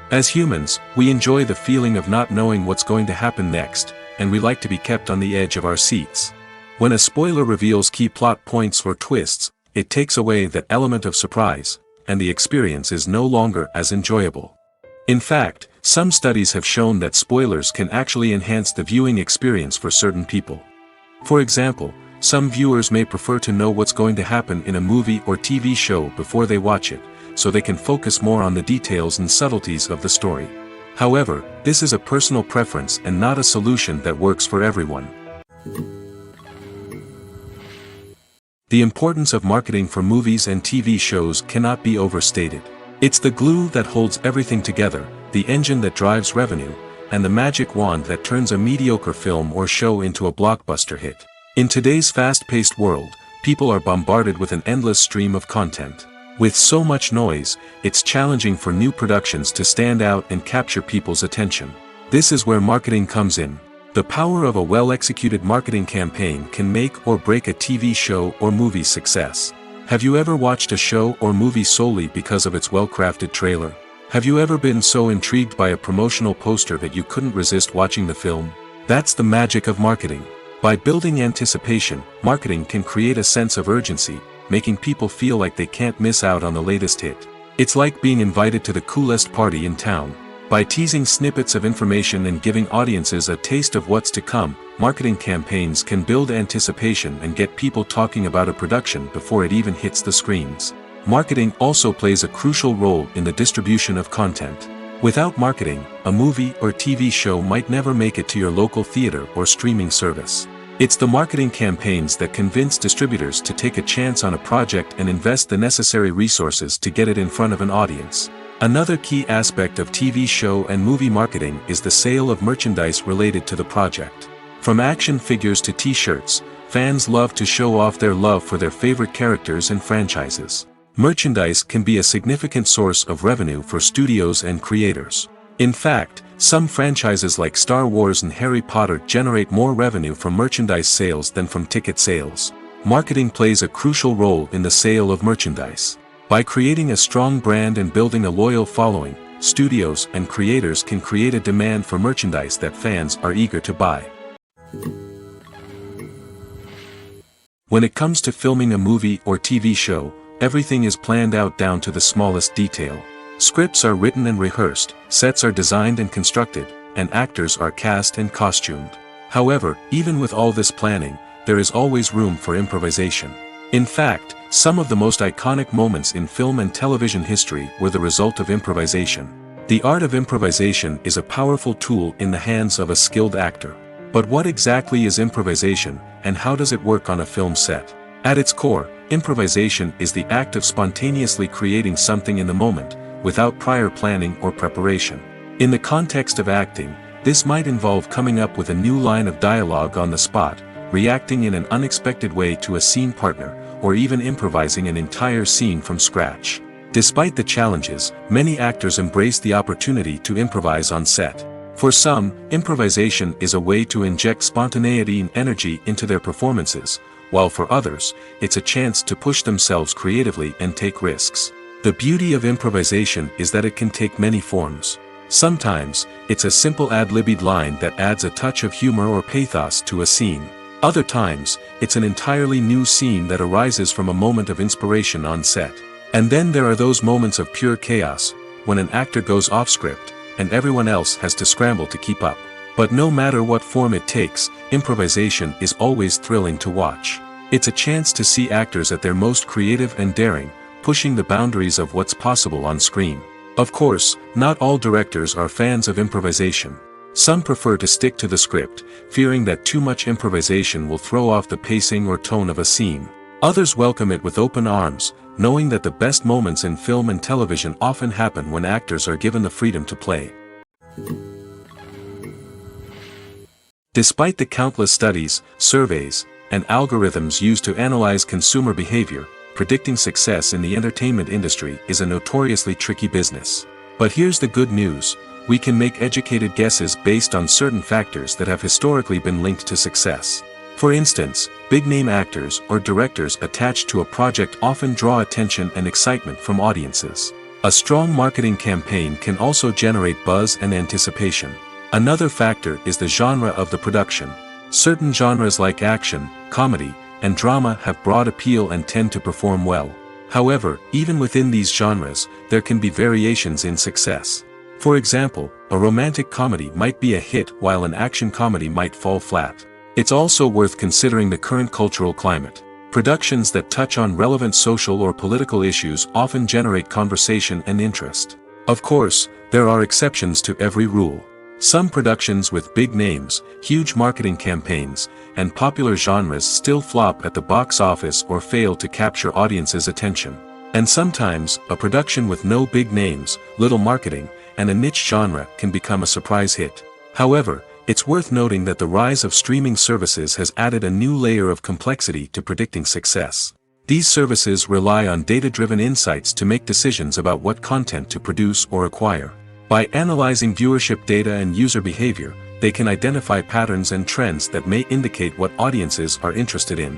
As humans, we enjoy the feeling of not knowing what's going to happen next, and we like to be kept on the edge of our seats. When a spoiler reveals key plot points or twists, it takes away that element of surprise, and the experience is no longer as enjoyable. In fact, some studies have shown that spoilers can actually enhance the viewing experience for certain people. For example, some viewers may prefer to know what's going to happen in a movie or TV show before they watch it, so they can focus more on the details and subtleties of the story. However, this is a personal preference and not a solution that works for everyone. The importance of marketing for movies and TV shows cannot be overstated. It's the glue that holds everything together, the engine that drives revenue, and the magic wand that turns a mediocre film or show into a blockbuster hit. In today's fast-paced world, people are bombarded with an endless stream of content. With so much noise, it's challenging for new productions to stand out and capture people's attention. This is where marketing comes in. The power of a well-executed marketing campaign can make or break a TV show or movie's success. Have you ever watched a show or movie solely because of its well-crafted trailer? Have you ever been so intrigued by a promotional poster that you couldn't resist watching the film? That's the magic of marketing. By building anticipation, marketing can create a sense of urgency, making people feel like they can't miss out on the latest hit. It's like being invited to the coolest party in town. By teasing snippets of information and giving audiences a taste of what's to come, marketing campaigns can build anticipation and get people talking about a production before it even hits the screens. Marketing also plays a crucial role in the distribution of content. Without marketing, a movie or TV show might never make it to your local theater or streaming service. It's the marketing campaigns that convince distributors to take a chance on a project and invest the necessary resources to get it in front of an audience. Another key aspect of TV show and movie marketing is the sale of merchandise related to the project. From action figures to t-shirts, fans love to show off their love for their favorite characters and franchises. Merchandise can be a significant source of revenue for studios and creators. In fact, some franchises like Star Wars and Harry Potter generate more revenue from merchandise sales than from ticket sales. Marketing plays a crucial role in the sale of merchandise. By creating a strong brand and building a loyal following, studios and creators can create a demand for merchandise that fans are eager to buy. When it comes to filming a movie or TV show, everything is planned out down to the smallest detail. Scripts are written and rehearsed, sets are designed and constructed, and actors are cast and costumed. However, even with all this planning, there is always room for improvisation. In fact, some of the most iconic moments in film and television history were the result of improvisation. The art of improvisation is a powerful tool in the hands of a skilled actor. But what exactly is improvisation, and how does it work on a film set? At its core, improvisation is the act of spontaneously creating something in the moment, without prior planning or preparation. In the context of acting, this might involve coming up with a new line of dialogue on the spot, reacting in an unexpected way to a scene partner, or even improvising an entire scene from scratch. Despite the challenges, many actors embrace the opportunity to improvise on set. For some, improvisation is a way to inject spontaneity and energy into their performances, while for others, it's a chance to push themselves creatively and take risks. The beauty of improvisation is that it can take many forms. Sometimes, it's a simple ad-libbed line that adds a touch of humor or pathos to a scene. Other times, it's an entirely new scene that arises from a moment of inspiration on set. And then there are those moments of pure chaos, when an actor goes off script, and everyone else has to scramble to keep up. But no matter what form it takes, improvisation is always thrilling to watch. It's a chance to see actors at their most creative and daring, pushing the boundaries of what's possible on screen. Of course, not all directors are fans of improvisation. Some prefer to stick to the script, fearing that too much improvisation will throw off the pacing or tone of a scene. Others welcome it with open arms, knowing that the best moments in film and television often happen when actors are given the freedom to play. Despite the countless studies, surveys, and algorithms used to analyze consumer behavior, predicting success in the entertainment industry is a notoriously tricky business. But here's the good news: we can make educated guesses based on certain factors that have historically been linked to success. For instance, big-name actors or directors attached to a project often draw attention and excitement from audiences. A strong marketing campaign can also generate buzz and anticipation. Another factor is the genre of the production. Certain genres like action, comedy, and drama have broad appeal and tend to perform well. However, even within these genres, there can be variations in success. For example, a romantic comedy might be a hit while an action comedy might fall flat. It's also worth considering the current cultural climate. Productions that touch on relevant social or political issues often generate conversation and interest. Of course, there are exceptions to every rule. Some productions with big names, huge marketing campaigns, and popular genres still flop at the box office or fail to capture audiences' attention. And sometimes, a production with no big names, little marketing, and a niche genre can become a surprise hit. However, it's worth noting that the rise of streaming services has added a new layer of complexity to predicting success. These services rely on data-driven insights to make decisions about what content to produce or acquire. By analyzing viewership data and user behavior, they can identify patterns and trends that may indicate what audiences are interested in.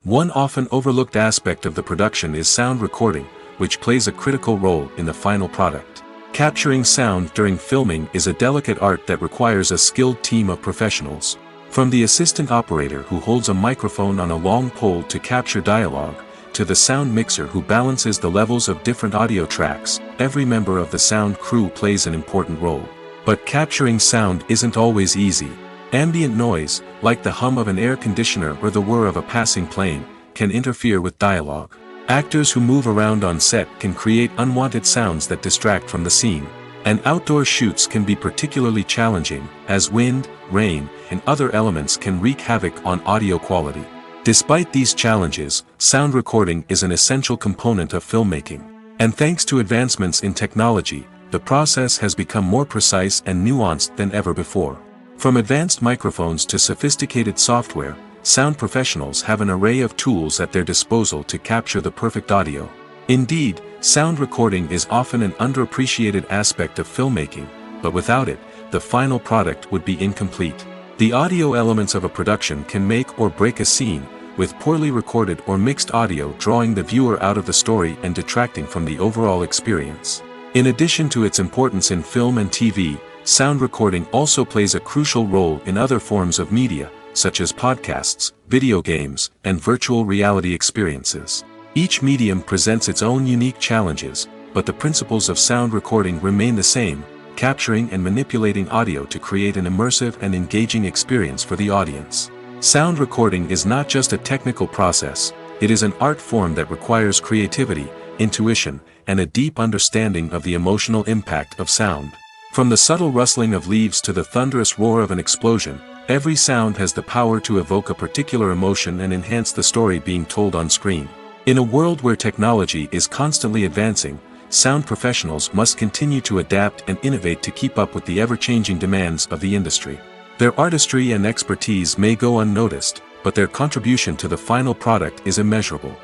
One often overlooked aspect of the production is sound recording, which plays a critical role in the final product. Capturing sound during filming is a delicate art that requires a skilled team of professionals. From the assistant operator who holds a microphone on a long pole to capture dialogue, to the sound mixer who balances the levels of different audio tracks, every member of the sound crew plays an important role. But capturing sound isn't always easy. Ambient noise, like the hum of an air conditioner or the whir of a passing plane, can interfere with dialogue. Actors who move around on set can create unwanted sounds that distract from the scene. And outdoor shoots can be particularly challenging, as wind, rain, and other elements can wreak havoc on audio quality. Despite these challenges, sound recording is an essential component of filmmaking. And thanks to advancements in technology, the process has become more precise and nuanced than ever before. From advanced microphones to sophisticated software, sound professionals have an array of tools at their disposal to capture the perfect audio. Indeed, sound recording is often an underappreciated aspect of filmmaking, but without it, the final product would be incomplete. The audio elements of a production can make or break a scene, with poorly recorded or mixed audio drawing the viewer out of the story and detracting from the overall experience. In addition to its importance in film and TV, sound recording also plays a crucial role in other forms of media, such as podcasts, video games, and virtual reality experiences. Each medium presents its own unique challenges, but the principles of sound recording remain the same, capturing and manipulating audio to create an immersive and engaging experience for the audience. Sound recording is not just a technical process, it is an art form that requires creativity, intuition, and a deep understanding of the emotional impact of sound. From the subtle rustling of leaves to the thunderous roar of an explosion, every sound has the power to evoke a particular emotion and enhance the story being told on screen. In a world where technology is constantly advancing, sound professionals must continue to adapt and innovate to keep up with the ever-changing demands of the industry. Their artistry and expertise may go unnoticed, but their contribution to the final product is immeasurable.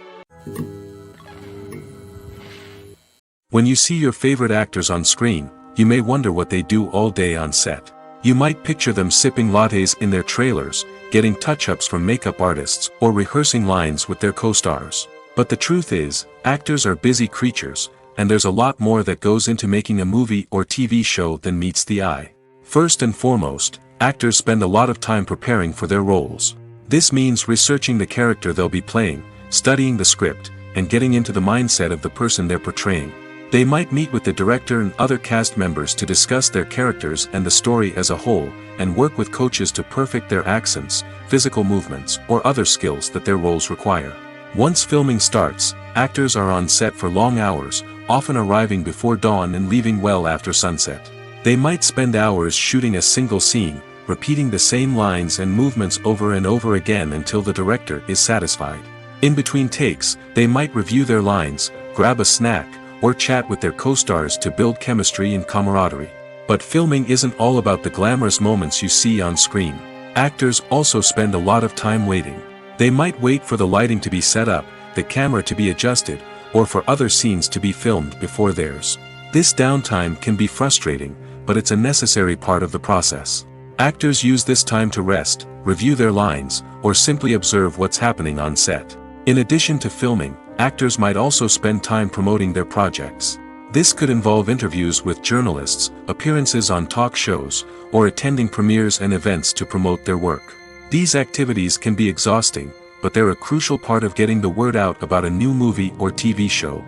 When you see your favorite actors on screen, you may wonder what they do all day on set. You might picture them sipping lattes in their trailers, getting touch-ups from makeup artists, or rehearsing lines with their co-stars. But the truth is, actors are busy creatures, and there's a lot more that goes into making a movie or TV show than meets the eye. First and foremost, actors spend a lot of time preparing for their roles. This means researching the character they'll be playing, studying the script, and getting into the mindset of the person they're portraying. They might meet with the director and other cast members to discuss their characters and the story as a whole, and work with coaches to perfect their accents, physical movements, or other skills that their roles require. Once filming starts, actors are on set for long hours, often arriving before dawn and leaving well after sunset. They might spend hours shooting a single scene, repeating the same lines and movements over and over again until the director is satisfied. In between takes, they might review their lines, grab a snack, or chat with their co-stars to build chemistry and camaraderie. But filming isn't all about the glamorous moments you see on screen. Actors also spend a lot of time waiting. They might wait for the lighting to be set up, the camera to be adjusted, or for other scenes to be filmed before theirs. This downtime can be frustrating, but it's a necessary part of the process. Actors use this time to rest, review their lines, or simply observe what's happening on set. In addition to filming, actors might also spend time promoting their projects. This could involve interviews with journalists, appearances on talk shows, or attending premieres and events to promote their work. These activities can be exhausting, but they're a crucial part of getting the word out about a new movie or TV show.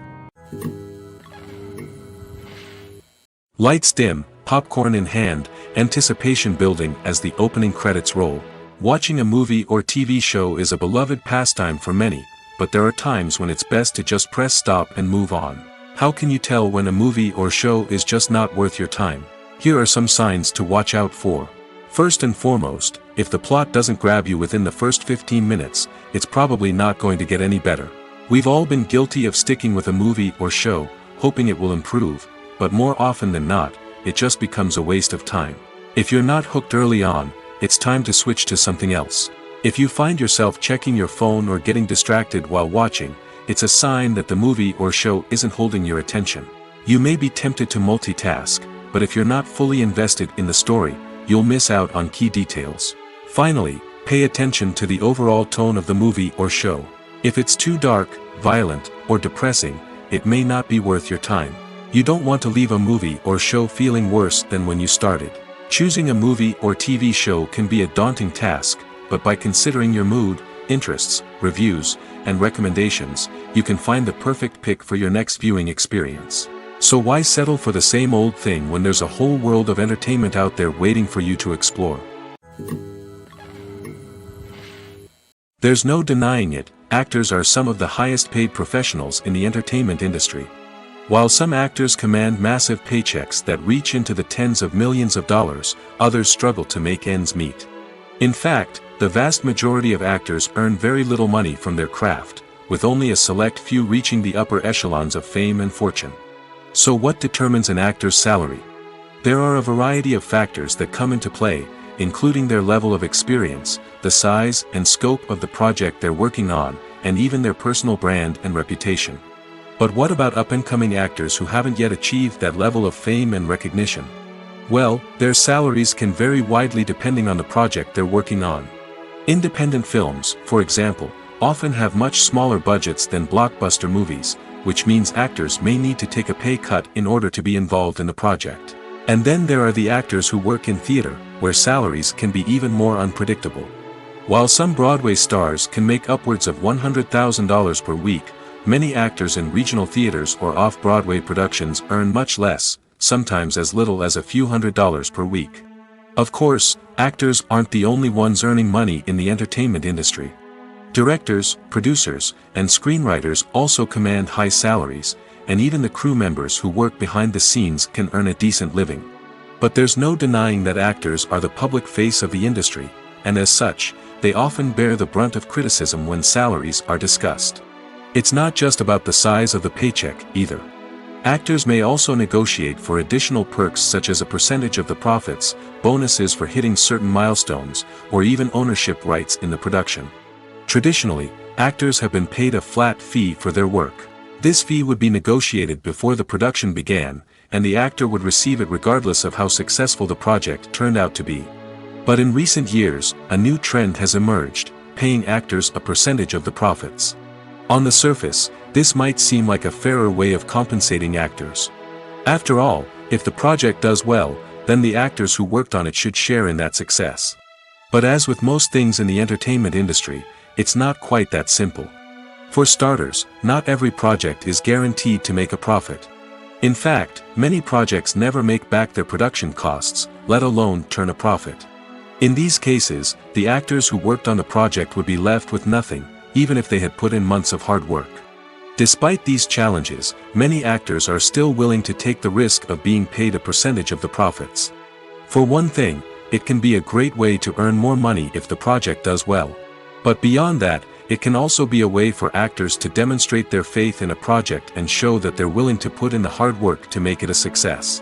Lights dim, popcorn in hand, anticipation building as the opening credits roll. Watching a movie or TV show is a beloved pastime for many, but there are times when it's best to just press stop and move on. How can you tell when a movie or show is just not worth your time? Here are some signs to watch out for. First and foremost, if the plot doesn't grab you within the first 15 minutes, it's probably not going to get any better. We've all been guilty of sticking with a movie or show, hoping it will improve, but more often than not, it just becomes a waste of time. If you're not hooked early on, it's time to switch to something else. If you find yourself checking your phone or getting distracted while watching, it's a sign that the movie or show isn't holding your attention. You may be tempted to multitask, but if you're not fully invested in the story, you'll miss out on key details. Finally, pay attention to the overall tone of the movie or show. If it's too dark, violent, or depressing, it may not be worth your time. You don't want to leave a movie or show feeling worse than when you started. Choosing a movie or TV show can be a daunting task, but by considering your mood, interests, reviews, and recommendations, you can find the perfect pick for your next viewing experience. So why settle for the same old thing when there's a whole world of entertainment out there waiting for you to explore? There's no denying it, actors are some of the highest paid professionals in the entertainment industry. While some actors command massive paychecks that reach into the tens of millions of dollars, others struggle to make ends meet. In fact, the vast majority of actors earn very little money from their craft, with only a select few reaching the upper echelons of fame and fortune. So what determines an actor's salary? There are a variety of factors that come into play, including their level of experience, the size and scope of the project they're working on, and even their personal brand and reputation. But what about up-and-coming actors who haven't yet achieved that level of fame and recognition? Well, their salaries can vary widely depending on the project they're working on. Independent films, for example, often have much smaller budgets than blockbuster movies, which means actors may need to take a pay cut in order to be involved in the project. And then there are the actors who work in theater, where salaries can be even more unpredictable. While some Broadway stars can make upwards of $100,000 per week, many actors in regional theaters or off-Broadway productions earn much less, sometimes as little as a few $100s per week. Of course, actors aren't the only ones earning money in the entertainment industry. Directors, producers, and screenwriters also command high salaries, and even the crew members who work behind the scenes can earn a decent living. But there's no denying that actors are the public face of the industry, and as such, they often bear the brunt of criticism when salaries are discussed. It's not just about the size of the paycheck, either. Actors may also negotiate for additional perks such as a percentage of the profits, bonuses for hitting certain milestones, or even ownership rights in the production. Traditionally, actors have been paid a flat fee for their work. This fee would be negotiated before the production began, and the actor would receive it regardless of how successful the project turned out to be. But in recent years, a new trend has emerged, paying actors a percentage of the profits. On the surface, this might seem like a fairer way of compensating actors. After all, if the project does well, then the actors who worked on it should share in that success. But as with most things in the entertainment industry, it's not quite that simple. For starters, not every project is guaranteed to make a profit. In fact, many projects never make back their production costs, let alone turn a profit. In these cases, the actors who worked on the project would be left with nothing, even if they had put in months of hard work. Despite these challenges, many actors are still willing to take the risk of being paid a percentage of the profits. For one thing, it can be a great way to earn more money if the project does well. But beyond that, it can also be a way for actors to demonstrate their faith in a project and show that they're willing to put in the hard work to make it a success.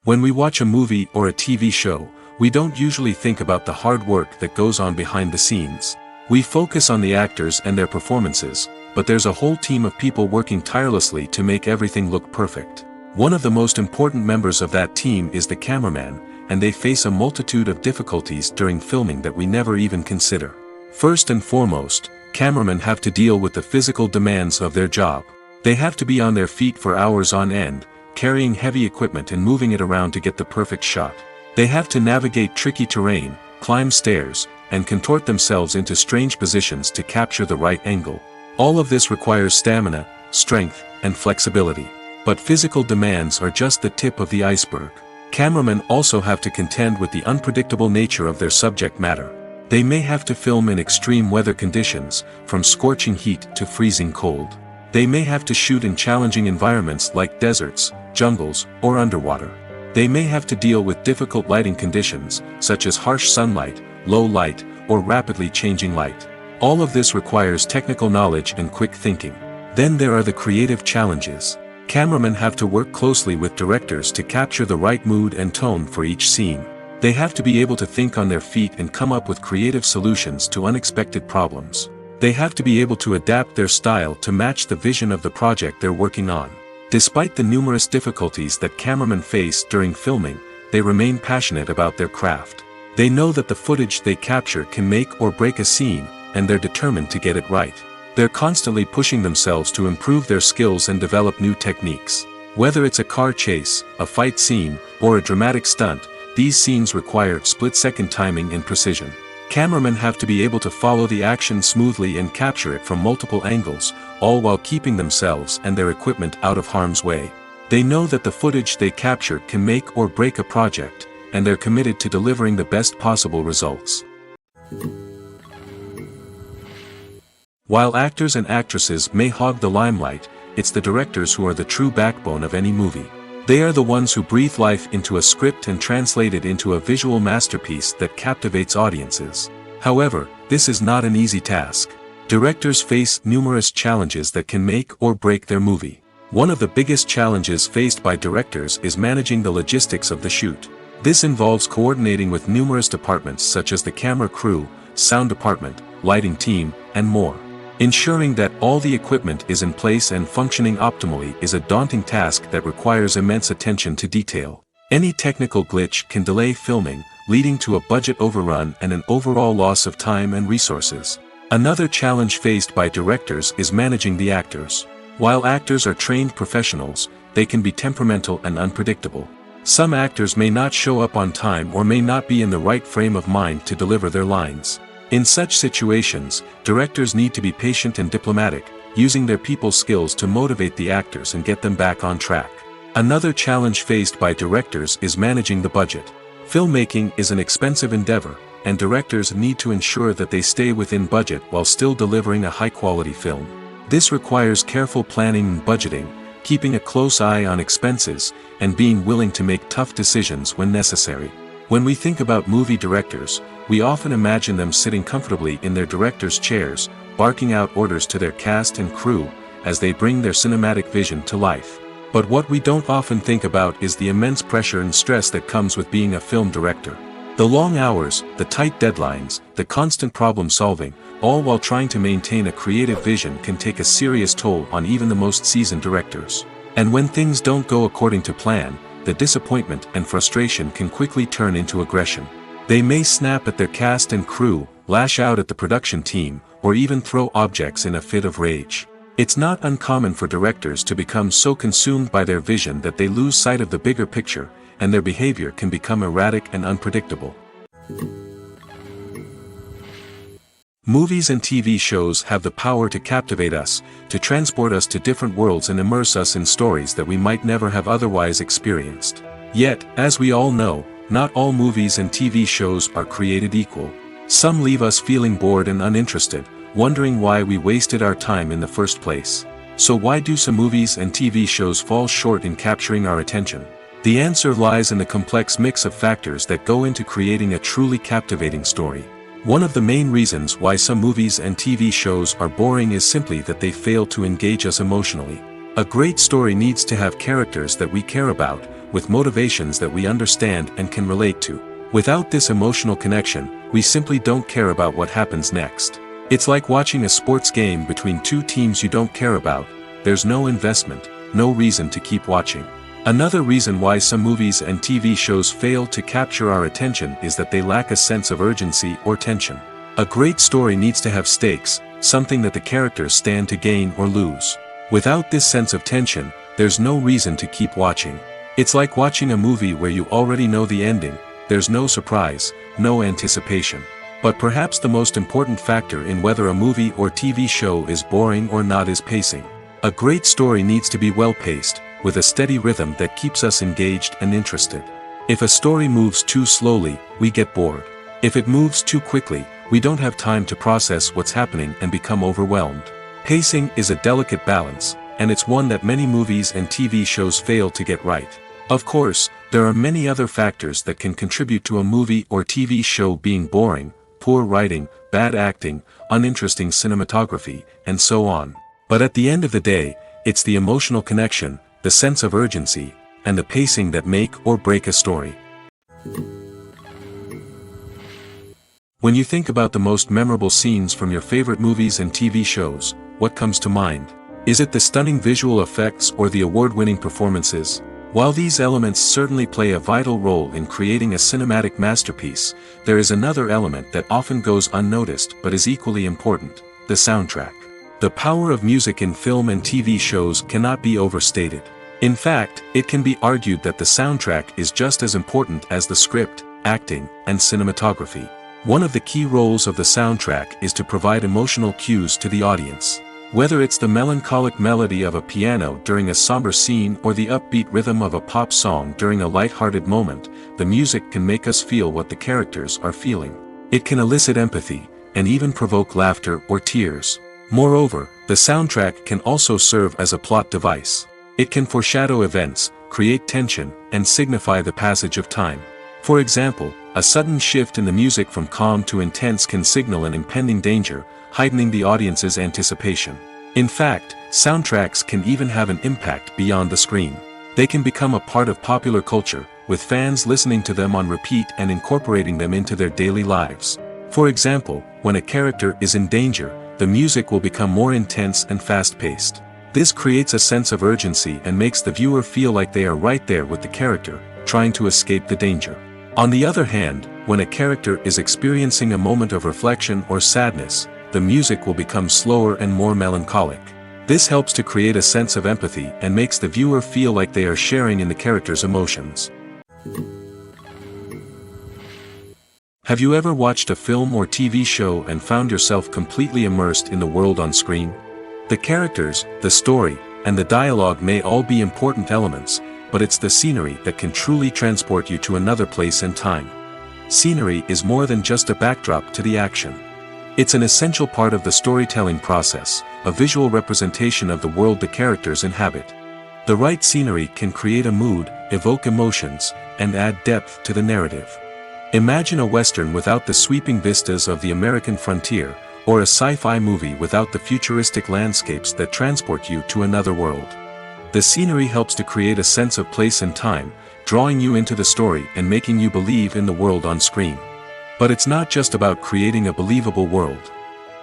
When we watch a movie or a TV show, we don't usually think about the hard work that goes on behind the scenes. We focus on the actors and their performances, but there's a whole team of people working tirelessly to make everything look perfect. One of the most important members of that team is the cameraman, and they face a multitude of difficulties during filming that we never even consider. First and foremost, cameramen have to deal with the physical demands of their job. They have to be on their feet for hours on end, carrying heavy equipment and moving it around to get the perfect shot. They have to navigate tricky terrain, climb stairs, and contort themselves into strange positions to capture the right angle. All of this requires stamina, strength, and flexibility. But physical demands are just the tip of the iceberg. Cameramen also have to contend with the unpredictable nature of their subject matter. They may have to film in extreme weather conditions, from scorching heat to freezing cold. They may have to shoot in challenging environments like deserts, jungles, or underwater. They may have to deal with difficult lighting conditions, such as harsh sunlight, low light, or rapidly changing light. All of this requires technical knowledge and quick thinking. Then there are the creative challenges. Cameramen have to work closely with directors to capture the right mood and tone for each scene. They have to be able to think on their feet and come up with creative solutions to unexpected problems. They have to be able to adapt their style to match the vision of the project they're working on. Despite the numerous difficulties that cameramen face during filming, they remain passionate about their craft. They know that the footage they capture can make or break a scene, and they're determined to get it right. They're constantly pushing themselves to improve their skills and develop new techniques. Whether it's a car chase, a fight scene, or a dramatic stunt, these scenes require split-second timing and precision. Cameramen have to be able to follow the action smoothly and capture it from multiple angles, all while keeping themselves and their equipment out of harm's way. They know that the footage they capture can make or break a project, and they're committed to delivering the best possible results. While actors and actresses may hog the limelight, it's the directors who are the true backbone of any movie. They are the ones who breathe life into a script and translate it into a visual masterpiece that captivates audiences. However, this is not an easy task. Directors face numerous challenges that can make or break their movie. One of the biggest challenges faced by directors is managing the logistics of the shoot. This involves coordinating with numerous departments such as the camera crew, sound department, lighting team, and more. Ensuring that all the equipment is in place and functioning optimally is a daunting task that requires immense attention to detail. Any technical glitch can delay filming, leading to a budget overrun and an overall loss of time and resources. Another challenge faced by directors is managing the actors. While actors are trained professionals, they can be temperamental and unpredictable. Some actors may not show up on time or may not be in the right frame of mind to deliver their lines. In such situations, directors need to be patient and diplomatic, using their people skills to motivate the actors and get them back on track. Another challenge faced by directors is managing the budget. Filmmaking is an expensive endeavor, and directors need to ensure that they stay within budget while still delivering a high-quality film. This requires careful planning and budgeting, keeping a close eye on expenses, and being willing to make tough decisions when necessary. When we think about movie directors, we often imagine them sitting comfortably in their director's chairs, barking out orders to their cast and crew, as they bring their cinematic vision to life. But what we don't often think about is the immense pressure and stress that comes with being a film director. The long hours, the tight deadlines, the constant problem solving, all while trying to maintain a creative vision can take a serious toll on even the most seasoned directors. And when things don't go according to plan, the disappointment and frustration can quickly turn into aggression. They may snap at their cast and crew, lash out at the production team, or even throw objects in a fit of rage. It's not uncommon for directors to become so consumed by their vision that they lose sight of the bigger picture, and their behavior can become erratic and unpredictable. Movies and TV shows have the power to captivate us, to transport us to different worlds and immerse us in stories that we might never have otherwise experienced. Yet, as we all know, not all movies and TV shows are created equal. Some leave us feeling bored and uninterested, wondering why we wasted our time in the first place. So why do some movies and TV shows fall short in capturing our attention? The answer lies in the complex mix of factors that go into creating a truly captivating story. One of the main reasons why some movies and TV shows are boring is simply that they fail to engage us emotionally. A great story needs to have characters that we care about, with motivations that we understand and can relate to. Without this emotional connection, we simply don't care about what happens next. It's like watching a sports game between two teams you don't care about. There's no investment, no reason to keep watching. Another reason why some movies and TV shows fail to capture our attention is that they lack a sense of urgency or tension. A great story needs to have stakes, something that the characters stand to gain or lose. Without this sense of tension, there's no reason to keep watching. It's like watching a movie where you already know the ending. There's no surprise, no anticipation. But perhaps the most important factor in whether a movie or TV show is boring or not is pacing. A great story needs to be well-paced, with a steady rhythm that keeps us engaged and interested. If a story moves too slowly, we get bored. If it moves too quickly, we don't have time to process what's happening and become overwhelmed. Pacing is a delicate balance, and it's one that many movies and TV shows fail to get right. Of course, there are many other factors that can contribute to a movie or TV show being boring: poor writing, bad acting, uninteresting cinematography, and so on. But at the end of the day, it's the emotional connection, the sense of urgency, and the pacing that make or break a story. When you think about the most memorable scenes from your favorite movies and TV shows, what comes to mind? Is it the stunning visual effects or the award-winning performances? While these elements certainly play a vital role in creating a cinematic masterpiece, there is another element that often goes unnoticed but is equally important: the soundtrack. The power of music in film and TV shows cannot be overstated. In fact, it can be argued that the soundtrack is just as important as the script, acting, and cinematography. One of the key roles of the soundtrack is to provide emotional cues to the audience. Whether it's the melancholic melody of a piano during a somber scene or the upbeat rhythm of a pop song during a light-hearted moment, the music can make us feel what the characters are feeling. It can elicit empathy, and even provoke laughter or tears. Moreover, the soundtrack can also serve as a plot device. It can foreshadow events, create tension, and signify the passage of time. For example, a sudden shift in the music from calm to intense can signal an impending danger, heightening the audience's anticipation. In fact, soundtracks can even have an impact beyond the screen. They can become a part of popular culture, with fans listening to them on repeat and incorporating them into their daily lives. For example, when a character is in danger, the music will become more intense and fast-paced. This creates a sense of urgency and makes the viewer feel like they are right there with the character, trying to escape the danger. On the other hand, when a character is experiencing a moment of reflection or sadness, the music will become slower and more melancholic. This helps to create a sense of empathy and makes the viewer feel like they are sharing in the character's emotions. Have you ever watched a film or TV show and found yourself completely immersed in the world on screen? The characters, the story, and the dialogue may all be important elements, but it's the scenery that can truly transport you to another place and time. Scenery is more than just a backdrop to the action. It's an essential part of the storytelling process, a visual representation of the world the characters inhabit. The right scenery can create a mood, evoke emotions, and add depth to the narrative. Imagine a Western without the sweeping vistas of the American frontier, or a sci-fi movie without the futuristic landscapes that transport you to another world. The scenery helps to create a sense of place and time, drawing you into the story and making you believe in the world on screen. But it's not just about creating a believable world.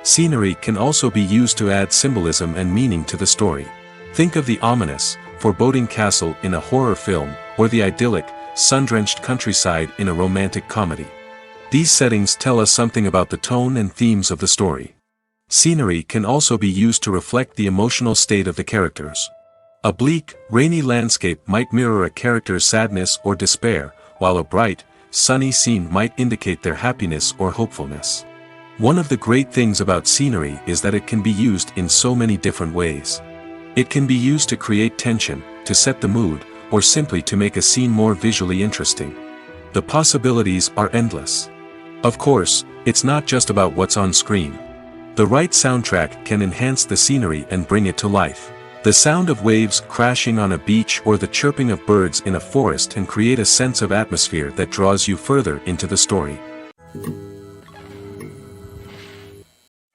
Scenery can also be used to add symbolism and meaning to the story. Think of the ominous, foreboding castle in a horror film, or the idyllic, sun-drenched countryside in a romantic comedy. These settings tell us something about the tone and themes of the story. Scenery can also be used to reflect the emotional state of the characters. A bleak, rainy landscape might mirror a character's sadness or despair, while a bright, sunny scene might indicate their happiness or hopefulness. One of the great things about scenery is that it can be used in so many different ways. It can be used to create tension, to set the mood, or simply to make a scene more visually interesting. The possibilities are endless. Of course, it's not just about what's on screen. The right soundtrack can enhance the scenery and bring it to life. The sound of waves crashing on a beach or the chirping of birds in a forest can create a sense of atmosphere that draws you further into the story.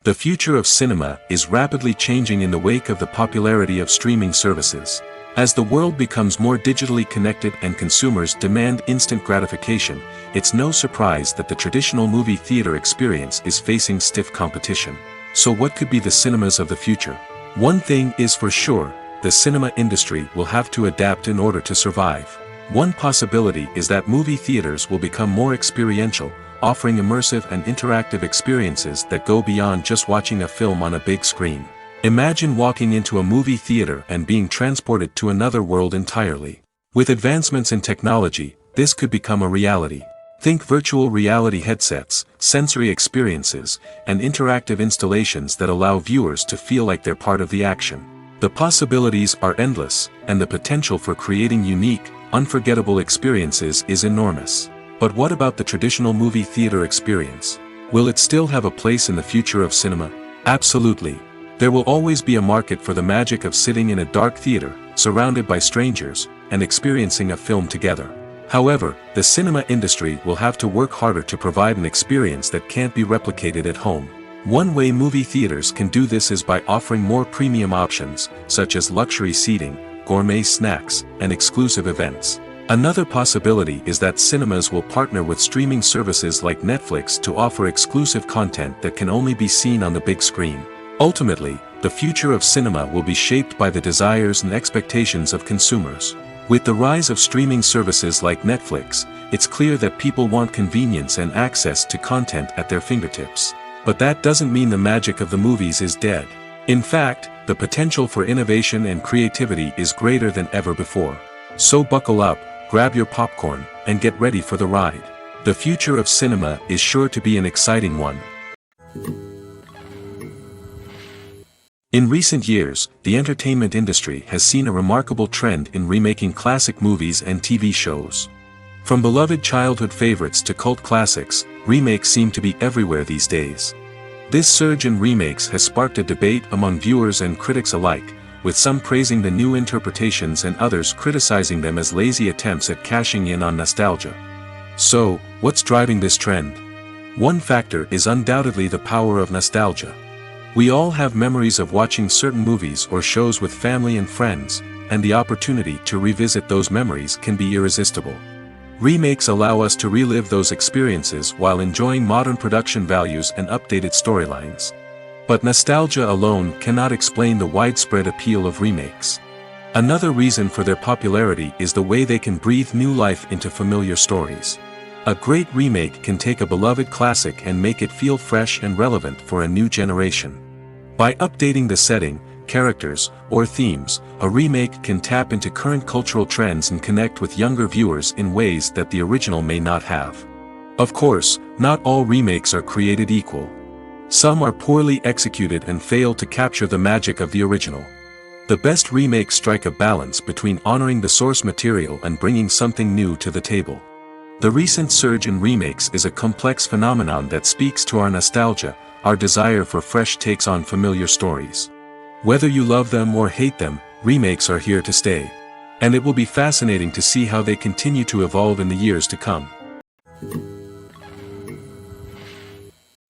The future of cinema is rapidly changing in the wake of the popularity of streaming services. As the world becomes more digitally connected and consumers demand instant gratification, it's no surprise that the traditional movie theater experience is facing stiff competition. So what could be the cinemas of the future? One thing is for sure, the cinema industry will have to adapt in order to survive. One possibility is that movie theaters will become more experiential, offering immersive and interactive experiences that go beyond just watching a film on a big screen. Imagine walking into a movie theater and being transported to another world entirely. With advancements in technology, this could become a reality. Think virtual reality headsets, sensory experiences, and interactive installations that allow viewers to feel like they're part of the action. The possibilities are endless, and the potential for creating unique, unforgettable experiences is enormous. But what about the traditional movie theater experience? Will it still have a place in the future of cinema? Absolutely. There will always be a market for the magic of sitting in a dark theater, surrounded by strangers, and experiencing a film together. However, the cinema industry will have to work harder to provide an experience that can't be replicated at home. One way movie theaters can do this is by offering more premium options, such as luxury seating, gourmet snacks, and exclusive events. Another possibility is that cinemas will partner with streaming services like Netflix to offer exclusive content that can only be seen on the big screen. Ultimately, the future of cinema will be shaped by the desires and expectations of consumers. With the rise of streaming services like Netflix, it's clear that people want convenience and access to content at their fingertips. But that doesn't mean the magic of the movies is dead. In fact, the potential for innovation and creativity is greater than ever before. So buckle up, grab your popcorn, and get ready for the ride. The future of cinema is sure to be an exciting one. In recent years, the entertainment industry has seen a remarkable trend in remaking classic movies and TV shows. From beloved childhood favorites to cult classics, remakes seem to be everywhere these days. This surge in remakes has sparked a debate among viewers and critics alike, with some praising the new interpretations and others criticizing them as lazy attempts at cashing in on nostalgia. So, what's driving this trend? One factor is undoubtedly the power of nostalgia. We all have memories of watching certain movies or shows with family and friends, and the opportunity to revisit those memories can be irresistible. Remakes allow us to relive those experiences while enjoying modern production values and updated storylines. But nostalgia alone cannot explain the widespread appeal of remakes. Another reason for their popularity is the way they can breathe new life into familiar stories. A great remake can take a beloved classic and make it feel fresh and relevant for a new generation. By updating the setting, characters, or themes, a remake can tap into current cultural trends and connect with younger viewers in ways that the original may not have. Of course, not all remakes are created equal. Some are poorly executed and fail to capture the magic of the original. The best remakes strike a balance between honoring the source material and bringing something new to the table. The recent surge in remakes is a complex phenomenon that speaks to our nostalgia, our desire for fresh takes on familiar stories. Whether you love them or hate them, remakes are here to stay. And it will be fascinating to see how they continue to evolve in the years to come.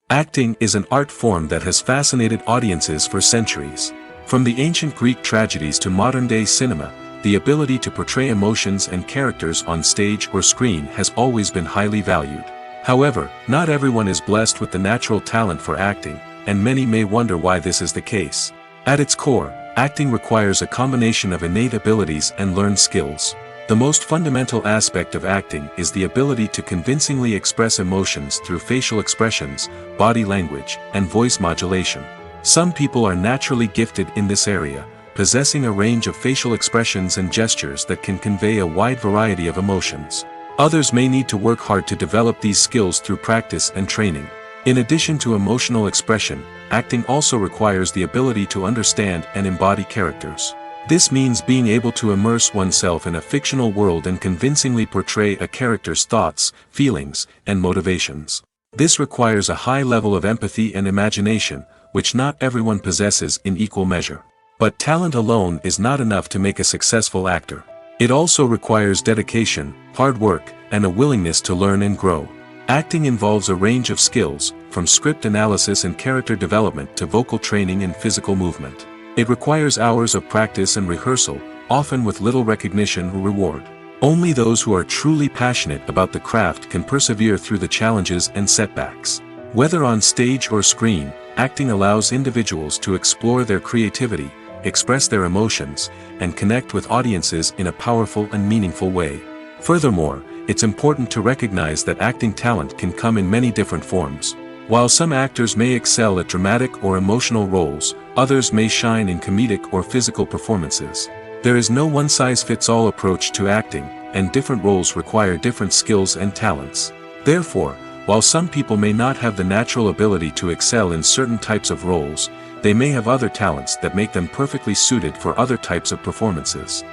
Acting is an art form that has fascinated audiences for centuries. From the ancient Greek tragedies to modern-day cinema, the ability to portray emotions and characters on stage or screen has always been highly valued. However, not everyone is blessed with the natural talent for acting, and many may wonder why this is the case. At its core, acting requires a combination of innate abilities and learned skills. The most fundamental aspect of acting is the ability to convincingly express emotions through facial expressions, body language, and voice modulation. Some people are naturally gifted in this area, possessing a range of facial expressions and gestures that can convey a wide variety of emotions. Others may need to work hard to develop these skills through practice and training. In addition to emotional expression, acting also requires the ability to understand and embody characters. This means being able to immerse oneself in a fictional world and convincingly portray a character's thoughts, feelings, and motivations. This requires a high level of empathy and imagination, which not everyone possesses in equal measure. But talent alone is not enough to make a successful actor. It also requires dedication, hard work, and a willingness to learn and grow. Acting involves a range of skills, from script analysis and character development to vocal training and physical movement. It requires hours of practice and rehearsal, often with little recognition or reward. Only those who are truly passionate about the craft can persevere through the challenges and setbacks. Whether on stage or screen, acting allows individuals to explore their creativity, express their emotions, and connect with audiences in a powerful and meaningful way. Furthermore, it's important to recognize that acting talent can come in many different forms. While some actors may excel at dramatic or emotional roles, others may shine in comedic or physical performances. There is no one-size-fits-all approach to acting, and different roles require different skills and talents. Therefore, while some people may not have the natural ability to excel in certain types of roles, they may have other talents that make them perfectly suited for other types of performances.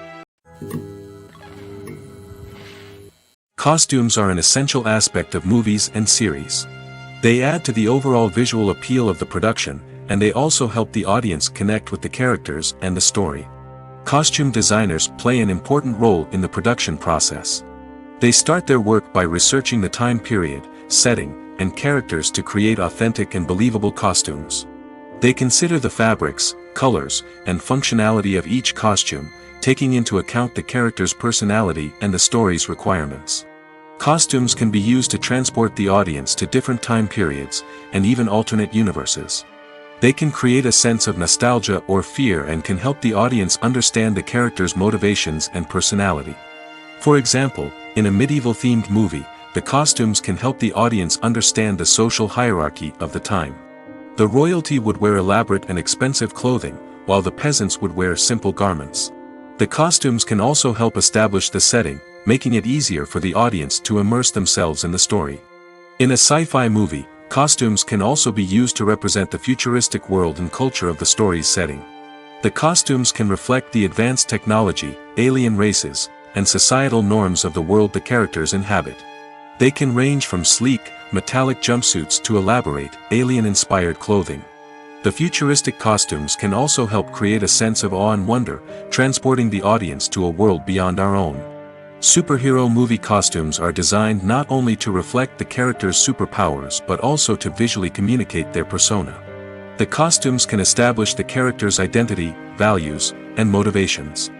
Costumes are an essential aspect of movies and series. They add to the overall visual appeal of the production, and they also help the audience connect with the characters and the story. Costume designers play an important role in the production process. They start their work by researching the time period, setting, and characters to create authentic and believable costumes. They consider the fabrics, colors, and functionality of each costume, taking into account the character's personality and the story's requirements. Costumes can be used to transport the audience to different time periods, and even alternate universes. They can create a sense of nostalgia or fear and can help the audience understand the character's motivations and personality. For example, in a medieval-themed movie, the costumes can help the audience understand the social hierarchy of the time. The royalty would wear elaborate and expensive clothing, while the peasants would wear simple garments. The costumes can also help establish the setting, making it easier for the audience to immerse themselves in the story. In a sci-fi movie, costumes can also be used to represent the futuristic world and culture of the story's setting. The costumes can reflect the advanced technology, alien races, and societal norms of the world the characters inhabit. They can range from sleek, metallic jumpsuits to elaborate, alien-inspired clothing. The futuristic costumes can also help create a sense of awe and wonder, transporting the audience to a world beyond our own. Superhero movie costumes are designed not only to reflect the character's superpowers but also to visually communicate their persona. The costumes can establish the character's identity, values, and motivations.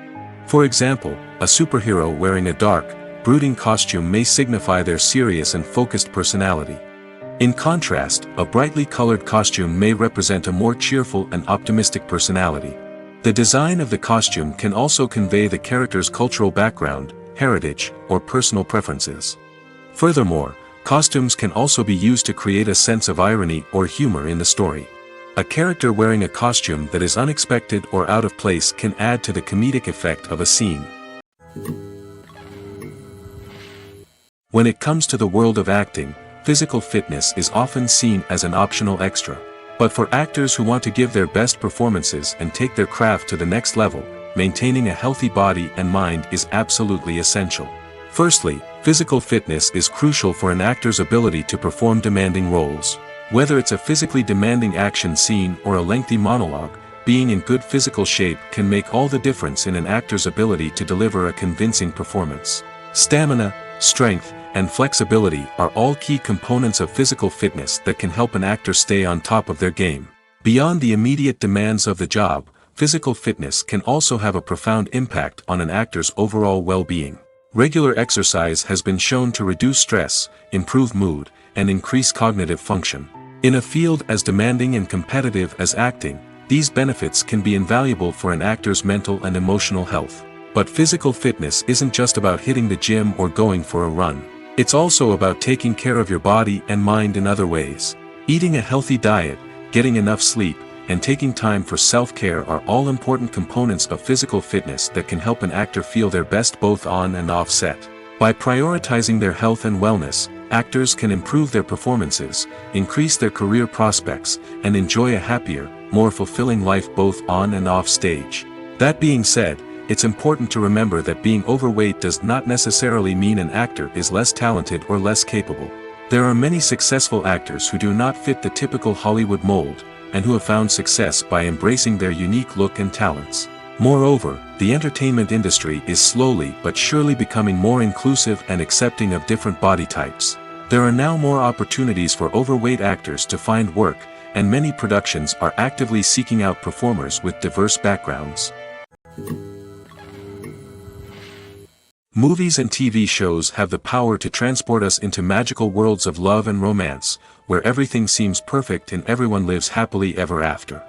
For example, a superhero wearing a dark, brooding costume may signify their serious and focused personality. In contrast, a brightly colored costume may represent a more cheerful and optimistic personality. The design of the costume can also convey the character's cultural background, heritage, or personal preferences. Furthermore, costumes can also be used to create a sense of irony or humor in the story. A character wearing a costume that is unexpected or out of place can add to the comedic effect of a scene. When it comes to the world of acting, physical fitness is often seen as an optional extra. But for actors who want to give their best performances and take their craft to the next level, maintaining a healthy body and mind is absolutely essential. Firstly, physical fitness is crucial for an actor's ability to perform demanding roles. Whether it's a physically demanding action scene or a lengthy monologue, being in good physical shape can make all the difference in an actor's ability to deliver a convincing performance. Stamina, strength, and flexibility are all key components of physical fitness that can help an actor stay on top of their game. Beyond the immediate demands of the job, physical fitness can also have a profound impact on an actor's overall well-being. Regular exercise has been shown to reduce stress, improve mood, and increase cognitive function. In a field as demanding and competitive as acting, these benefits can be invaluable for an actor's mental and emotional health. But physical fitness isn't just about hitting the gym or going for a run. It's also about taking care of your body and mind in other ways. Eating a healthy diet, getting enough sleep, and taking time for self-care are all important components of physical fitness that can help an actor feel their best both on and off set. By prioritizing their health and wellness, actors can improve their performances, increase their career prospects, and enjoy a happier, more fulfilling life both on and off stage. That being said, it's important to remember that being overweight does not necessarily mean an actor is less talented or less capable. There are many successful actors who do not fit the typical Hollywood mold, and who have found success by embracing their unique look and talents. Moreover, the entertainment industry is slowly but surely becoming more inclusive and accepting of different body types. There are now more opportunities for overweight actors to find work, and many productions are actively seeking out performers with diverse backgrounds. Movies and TV shows have the power to transport us into magical worlds of love and romance, where everything seems perfect and everyone lives happily ever after.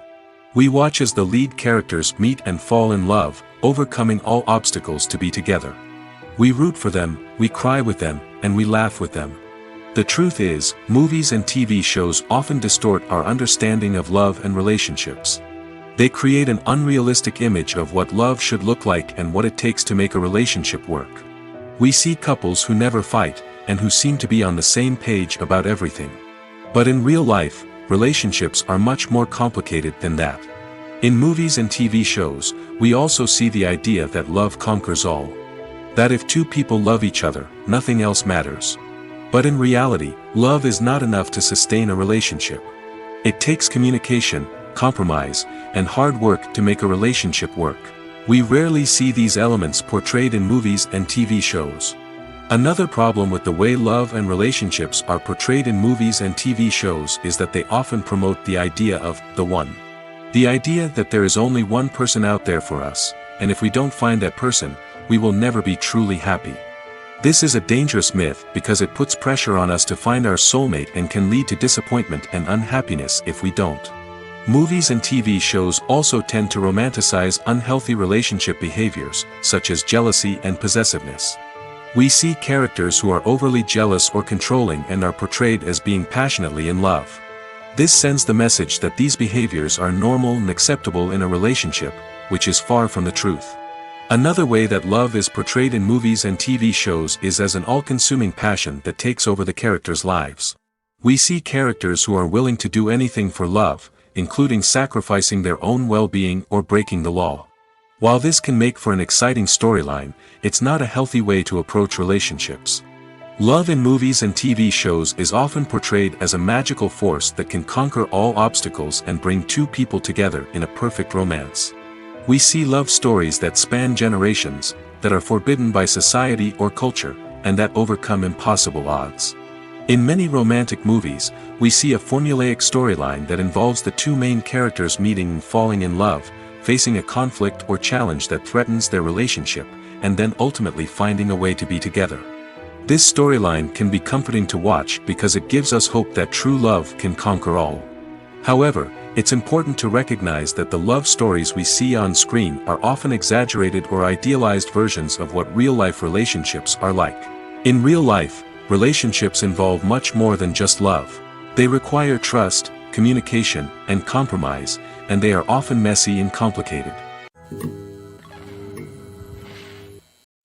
We watch as the lead characters meet and fall in love, overcoming all obstacles to be together. We root for them, we cry with them, and we laugh with them. The truth is, movies and TV shows often distort our understanding of love and relationships. They create an unrealistic image of what love should look like and what it takes to make a relationship work. We see couples who never fight, and who seem to be on the same page about everything. But in real life, relationships are much more complicated than that. In movies and TV shows, we also see the idea that love conquers all. That if two people love each other, nothing else matters. But in reality, love is not enough to sustain a relationship. It takes communication, compromise, and hard work to make a relationship work. We rarely see these elements portrayed in movies and TV shows. Another problem with the way love and relationships are portrayed in movies and TV shows is that they often promote the idea of the one. The idea that there is only one person out there for us, and if we don't find that person, we will never be truly happy. This is a dangerous myth because it puts pressure on us to find our soulmate and can lead to disappointment and unhappiness if we don't. Movies and TV shows also tend to romanticize unhealthy relationship behaviors, such as jealousy and possessiveness. We see characters who are overly jealous or controlling and are portrayed as being passionately in love. This sends the message that these behaviors are normal and acceptable in a relationship, which is far from the truth. Another way that love is portrayed in movies and TV shows is as an all-consuming passion that takes over the characters' lives. We see characters who are willing to do anything for love, including sacrificing their own well-being or breaking the law. While this can make for an exciting storyline, it's not a healthy way to approach relationships. Love in movies and TV shows is often portrayed as a magical force that can conquer all obstacles and bring two people together in a perfect romance. We see love stories that span generations, that are forbidden by society or culture, and that overcome impossible odds. In many romantic movies, we see a formulaic storyline that involves the two main characters meeting and falling in love, facing a conflict or challenge that threatens their relationship, and then ultimately finding a way to be together. This storyline can be comforting to watch because it gives us hope that true love can conquer all. However, it's important to recognize that the love stories we see on screen are often exaggerated or idealized versions of what real-life relationships are like. In real life, relationships involve much more than just love. They require trust, communication, and compromise, and they are often messy and complicated.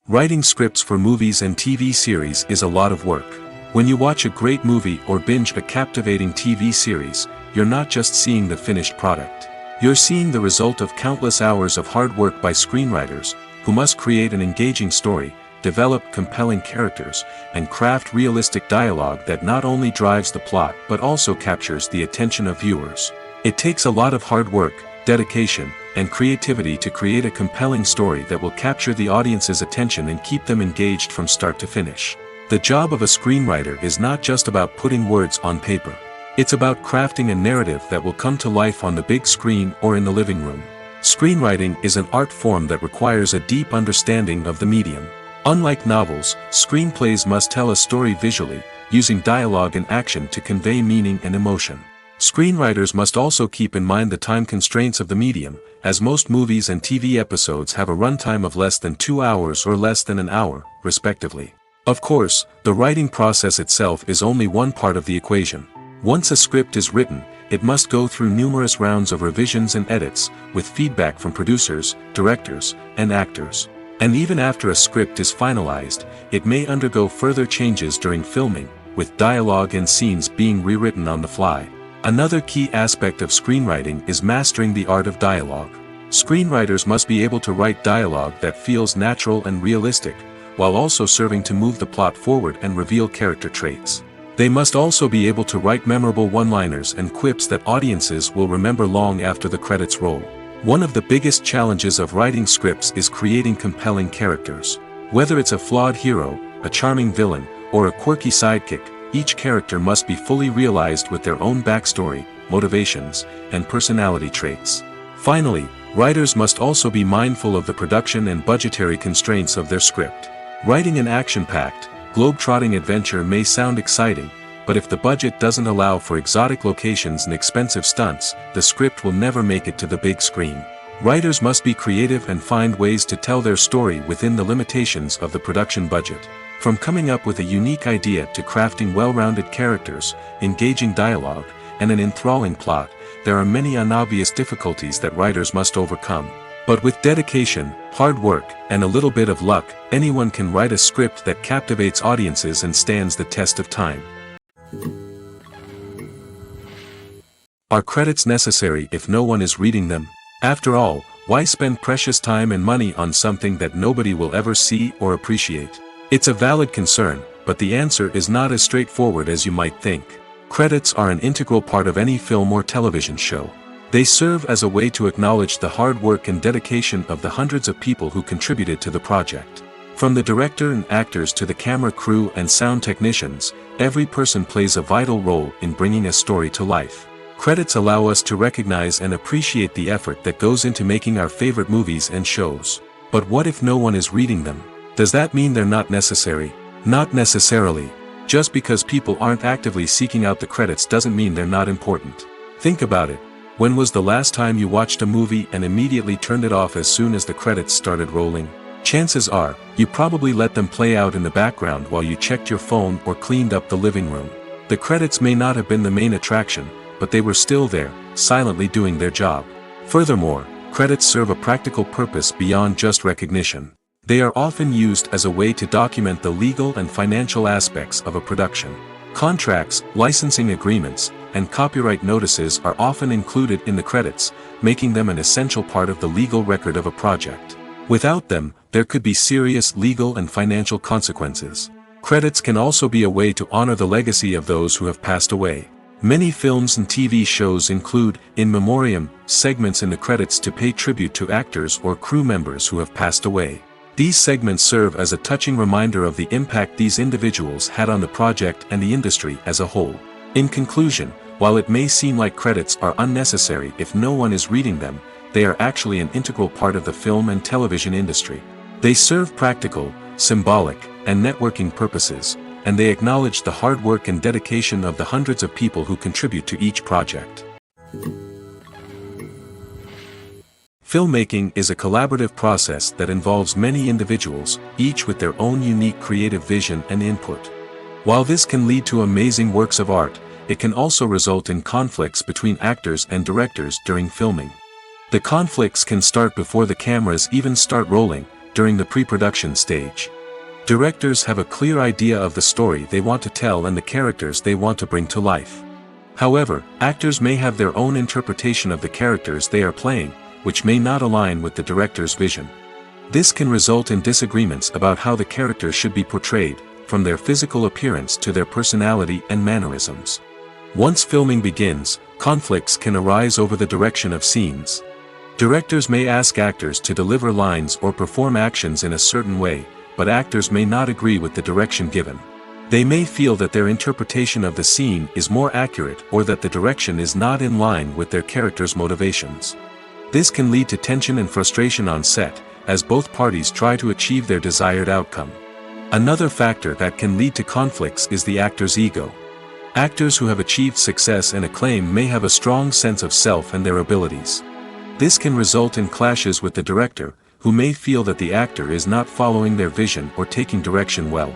Writing scripts for movies and TV series is a lot of work. When you watch a great movie or binge a captivating TV series, you're not just seeing the finished product. You're seeing the result of countless hours of hard work by screenwriters, who must create an engaging story, develop compelling characters, and craft realistic dialogue that not only drives the plot but also captures the attention of viewers. It takes a lot of hard work, dedication, and creativity to create a compelling story that will capture the audience's attention and keep them engaged from start to finish. The job of a screenwriter is not just about putting words on paper. It's about crafting a narrative that will come to life on the big screen or in the living room. Screenwriting is an art form that requires a deep understanding of the medium. Unlike novels, screenplays must tell a story visually, using dialogue and action to convey meaning and emotion. Screenwriters must also keep in mind the time constraints of the medium, as most movies and TV episodes have a runtime of less than 2 hours or less than an hour, respectively. Of course, the writing process itself is only one part of the equation. Once a script is written, it must go through numerous rounds of revisions and edits, with feedback from producers, directors, and actors. And even after a script is finalized, it may undergo further changes during filming, with dialogue and scenes being rewritten on the fly. Another key aspect of screenwriting is mastering the art of dialogue. Screenwriters must be able to write dialogue that feels natural and realistic, while also serving to move the plot forward and reveal character traits. They must also be able to write memorable one-liners and quips that audiences will remember long after the credits roll. One of the biggest challenges of writing scripts is creating compelling characters. Whether it's a flawed hero, a charming villain, or a quirky sidekick, each character must be fully realized with their own backstory, motivations, and personality traits. Finally, writers must also be mindful of the production and budgetary constraints of their script. Writing an action-packed, globe-trotting adventure may sound exciting, but if the budget doesn't allow for exotic locations and expensive stunts, the script will never make it to the big screen. Writers must be creative and find ways to tell their story within the limitations of the production budget. From coming up with a unique idea to crafting well-rounded characters, engaging dialogue, and an enthralling plot, there are many unobvious difficulties that writers must overcome. But with dedication, hard work, and a little bit of luck, anyone can write a script that captivates audiences and stands the test of time. Are credits necessary if no one is reading them? After all, why spend precious time and money on something that nobody will ever see or appreciate? It's a valid concern, but the answer is not as straightforward as you might think. Credits are an integral part of any film or television show. They serve as a way to acknowledge the hard work and dedication of the hundreds of people who contributed to the project. From the director and actors to the camera crew and sound technicians, every person plays a vital role in bringing a story to life. Credits allow us to recognize and appreciate the effort that goes into making our favorite movies and shows. But what if no one is reading them? Does that mean they're not necessary? Not necessarily. Just because people aren't actively seeking out the credits doesn't mean they're not important. Think about it. When was the last time you watched a movie and immediately turned it off as soon as the credits started rolling? Chances are, you probably let them play out in the background while you checked your phone or cleaned up the living room. The credits may not have been the main attraction, but they were still there, silently doing their job. Furthermore, credits serve a practical purpose beyond just recognition. They are often used as a way to document the legal and financial aspects of a production. Contracts, licensing agreements, and copyright notices are often included in the credits, making them an essential part of the legal record of a project. Without them, there could be serious legal and financial consequences. Credits can also be a way to honor the legacy of those who have passed away. Many films and TV shows include, in memoriam, segments in the credits to pay tribute to actors or crew members who have passed away. These segments serve as a touching reminder of the impact these individuals had on the project and the industry as a whole. In conclusion, while it may seem like credits are unnecessary if no one is reading them, they are actually an integral part of the film and television industry. They serve practical, symbolic, and networking purposes, and they acknowledge the hard work and dedication of the hundreds of people who contribute to each project. Filmmaking is a collaborative process that involves many individuals, each with their own unique creative vision and input. While this can lead to amazing works of art, it can also result in conflicts between actors and directors during filming. The conflicts can start before the cameras even start rolling, during the pre-production stage. Directors have a clear idea of the story they want to tell and the characters they want to bring to life. However, actors may have their own interpretation of the characters they are playing, which may not align with the director's vision. This can result in disagreements about how the characters should be portrayed, from their physical appearance to their personality and mannerisms. Once filming begins, conflicts can arise over the direction of scenes. Directors may ask actors to deliver lines or perform actions in a certain way, but actors may not agree with the direction given. They may feel that their interpretation of the scene is more accurate or that the direction is not in line with their character's motivations. This can lead to tension and frustration on set, as both parties try to achieve their desired outcome. Another factor that can lead to conflicts is the actor's ego. Actors who have achieved success and acclaim may have a strong sense of self and their abilities. This can result in clashes with the director, who may feel that the actor is not following their vision or taking direction well.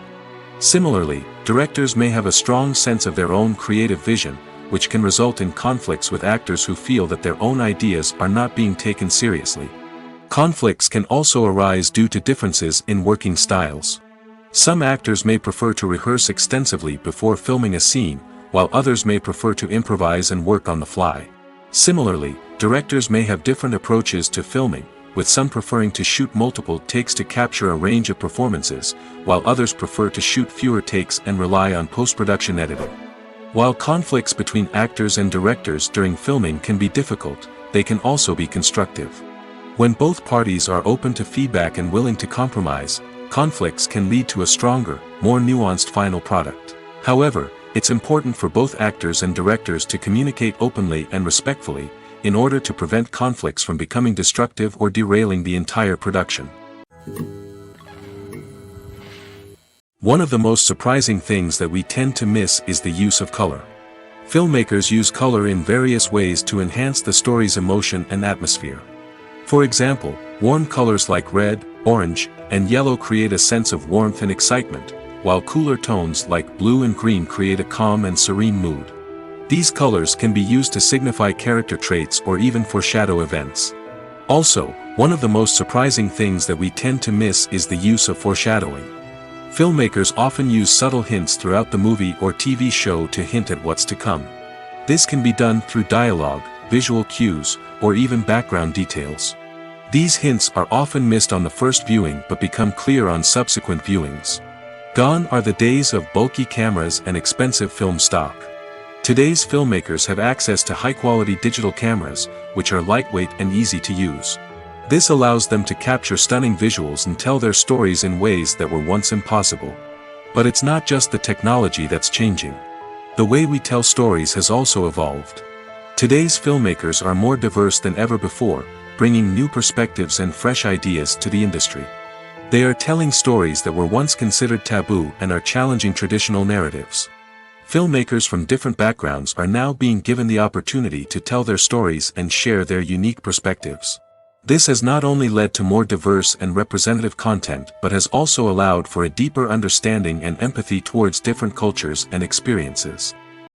Similarly, directors may have a strong sense of their own creative vision, which can result in conflicts with actors who feel that their own ideas are not being taken seriously. Conflicts can also arise due to differences in working styles. Some actors may prefer to rehearse extensively before filming a scene, while others may prefer to improvise and work on the fly. Similarly, directors may have different approaches to filming, with some preferring to shoot multiple takes to capture a range of performances, while others prefer to shoot fewer takes and rely on post-production editing. While conflicts between actors and directors during filming can be difficult, they can also be constructive. When both parties are open to feedback and willing to compromise, conflicts can lead to a stronger, more nuanced final product. However, it's important for both actors and directors to communicate openly and respectfully, in order to prevent conflicts from becoming destructive or derailing the entire production. One of the most surprising things that we tend to miss is the use of color. Filmmakers use color in various ways to enhance the story's emotion and atmosphere. For example, warm colors like red, orange, and yellow create a sense of warmth and excitement, while cooler tones like blue and green create a calm and serene mood. These colors can be used to signify character traits or even foreshadow events. Also, one of the most surprising things that we tend to miss is the use of foreshadowing. Filmmakers often use subtle hints throughout the movie or TV show to hint at what's to come. This can be done through dialogue, visual cues, or even background details. These hints are often missed on the first viewing but become clear on subsequent viewings. Gone are the days of bulky cameras and expensive film stock. Today's filmmakers have access to high-quality digital cameras, which are lightweight and easy to use. This allows them to capture stunning visuals and tell their stories in ways that were once impossible. But it's not just the technology that's changing. The way we tell stories has also evolved. Today's filmmakers are more diverse than ever before, bringing new perspectives and fresh ideas to the industry. They are telling stories that were once considered taboo and are challenging traditional narratives. Filmmakers from different backgrounds are now being given the opportunity to tell their stories and share their unique perspectives. This has not only led to more diverse and representative content but has also allowed for a deeper understanding and empathy towards different cultures and experiences.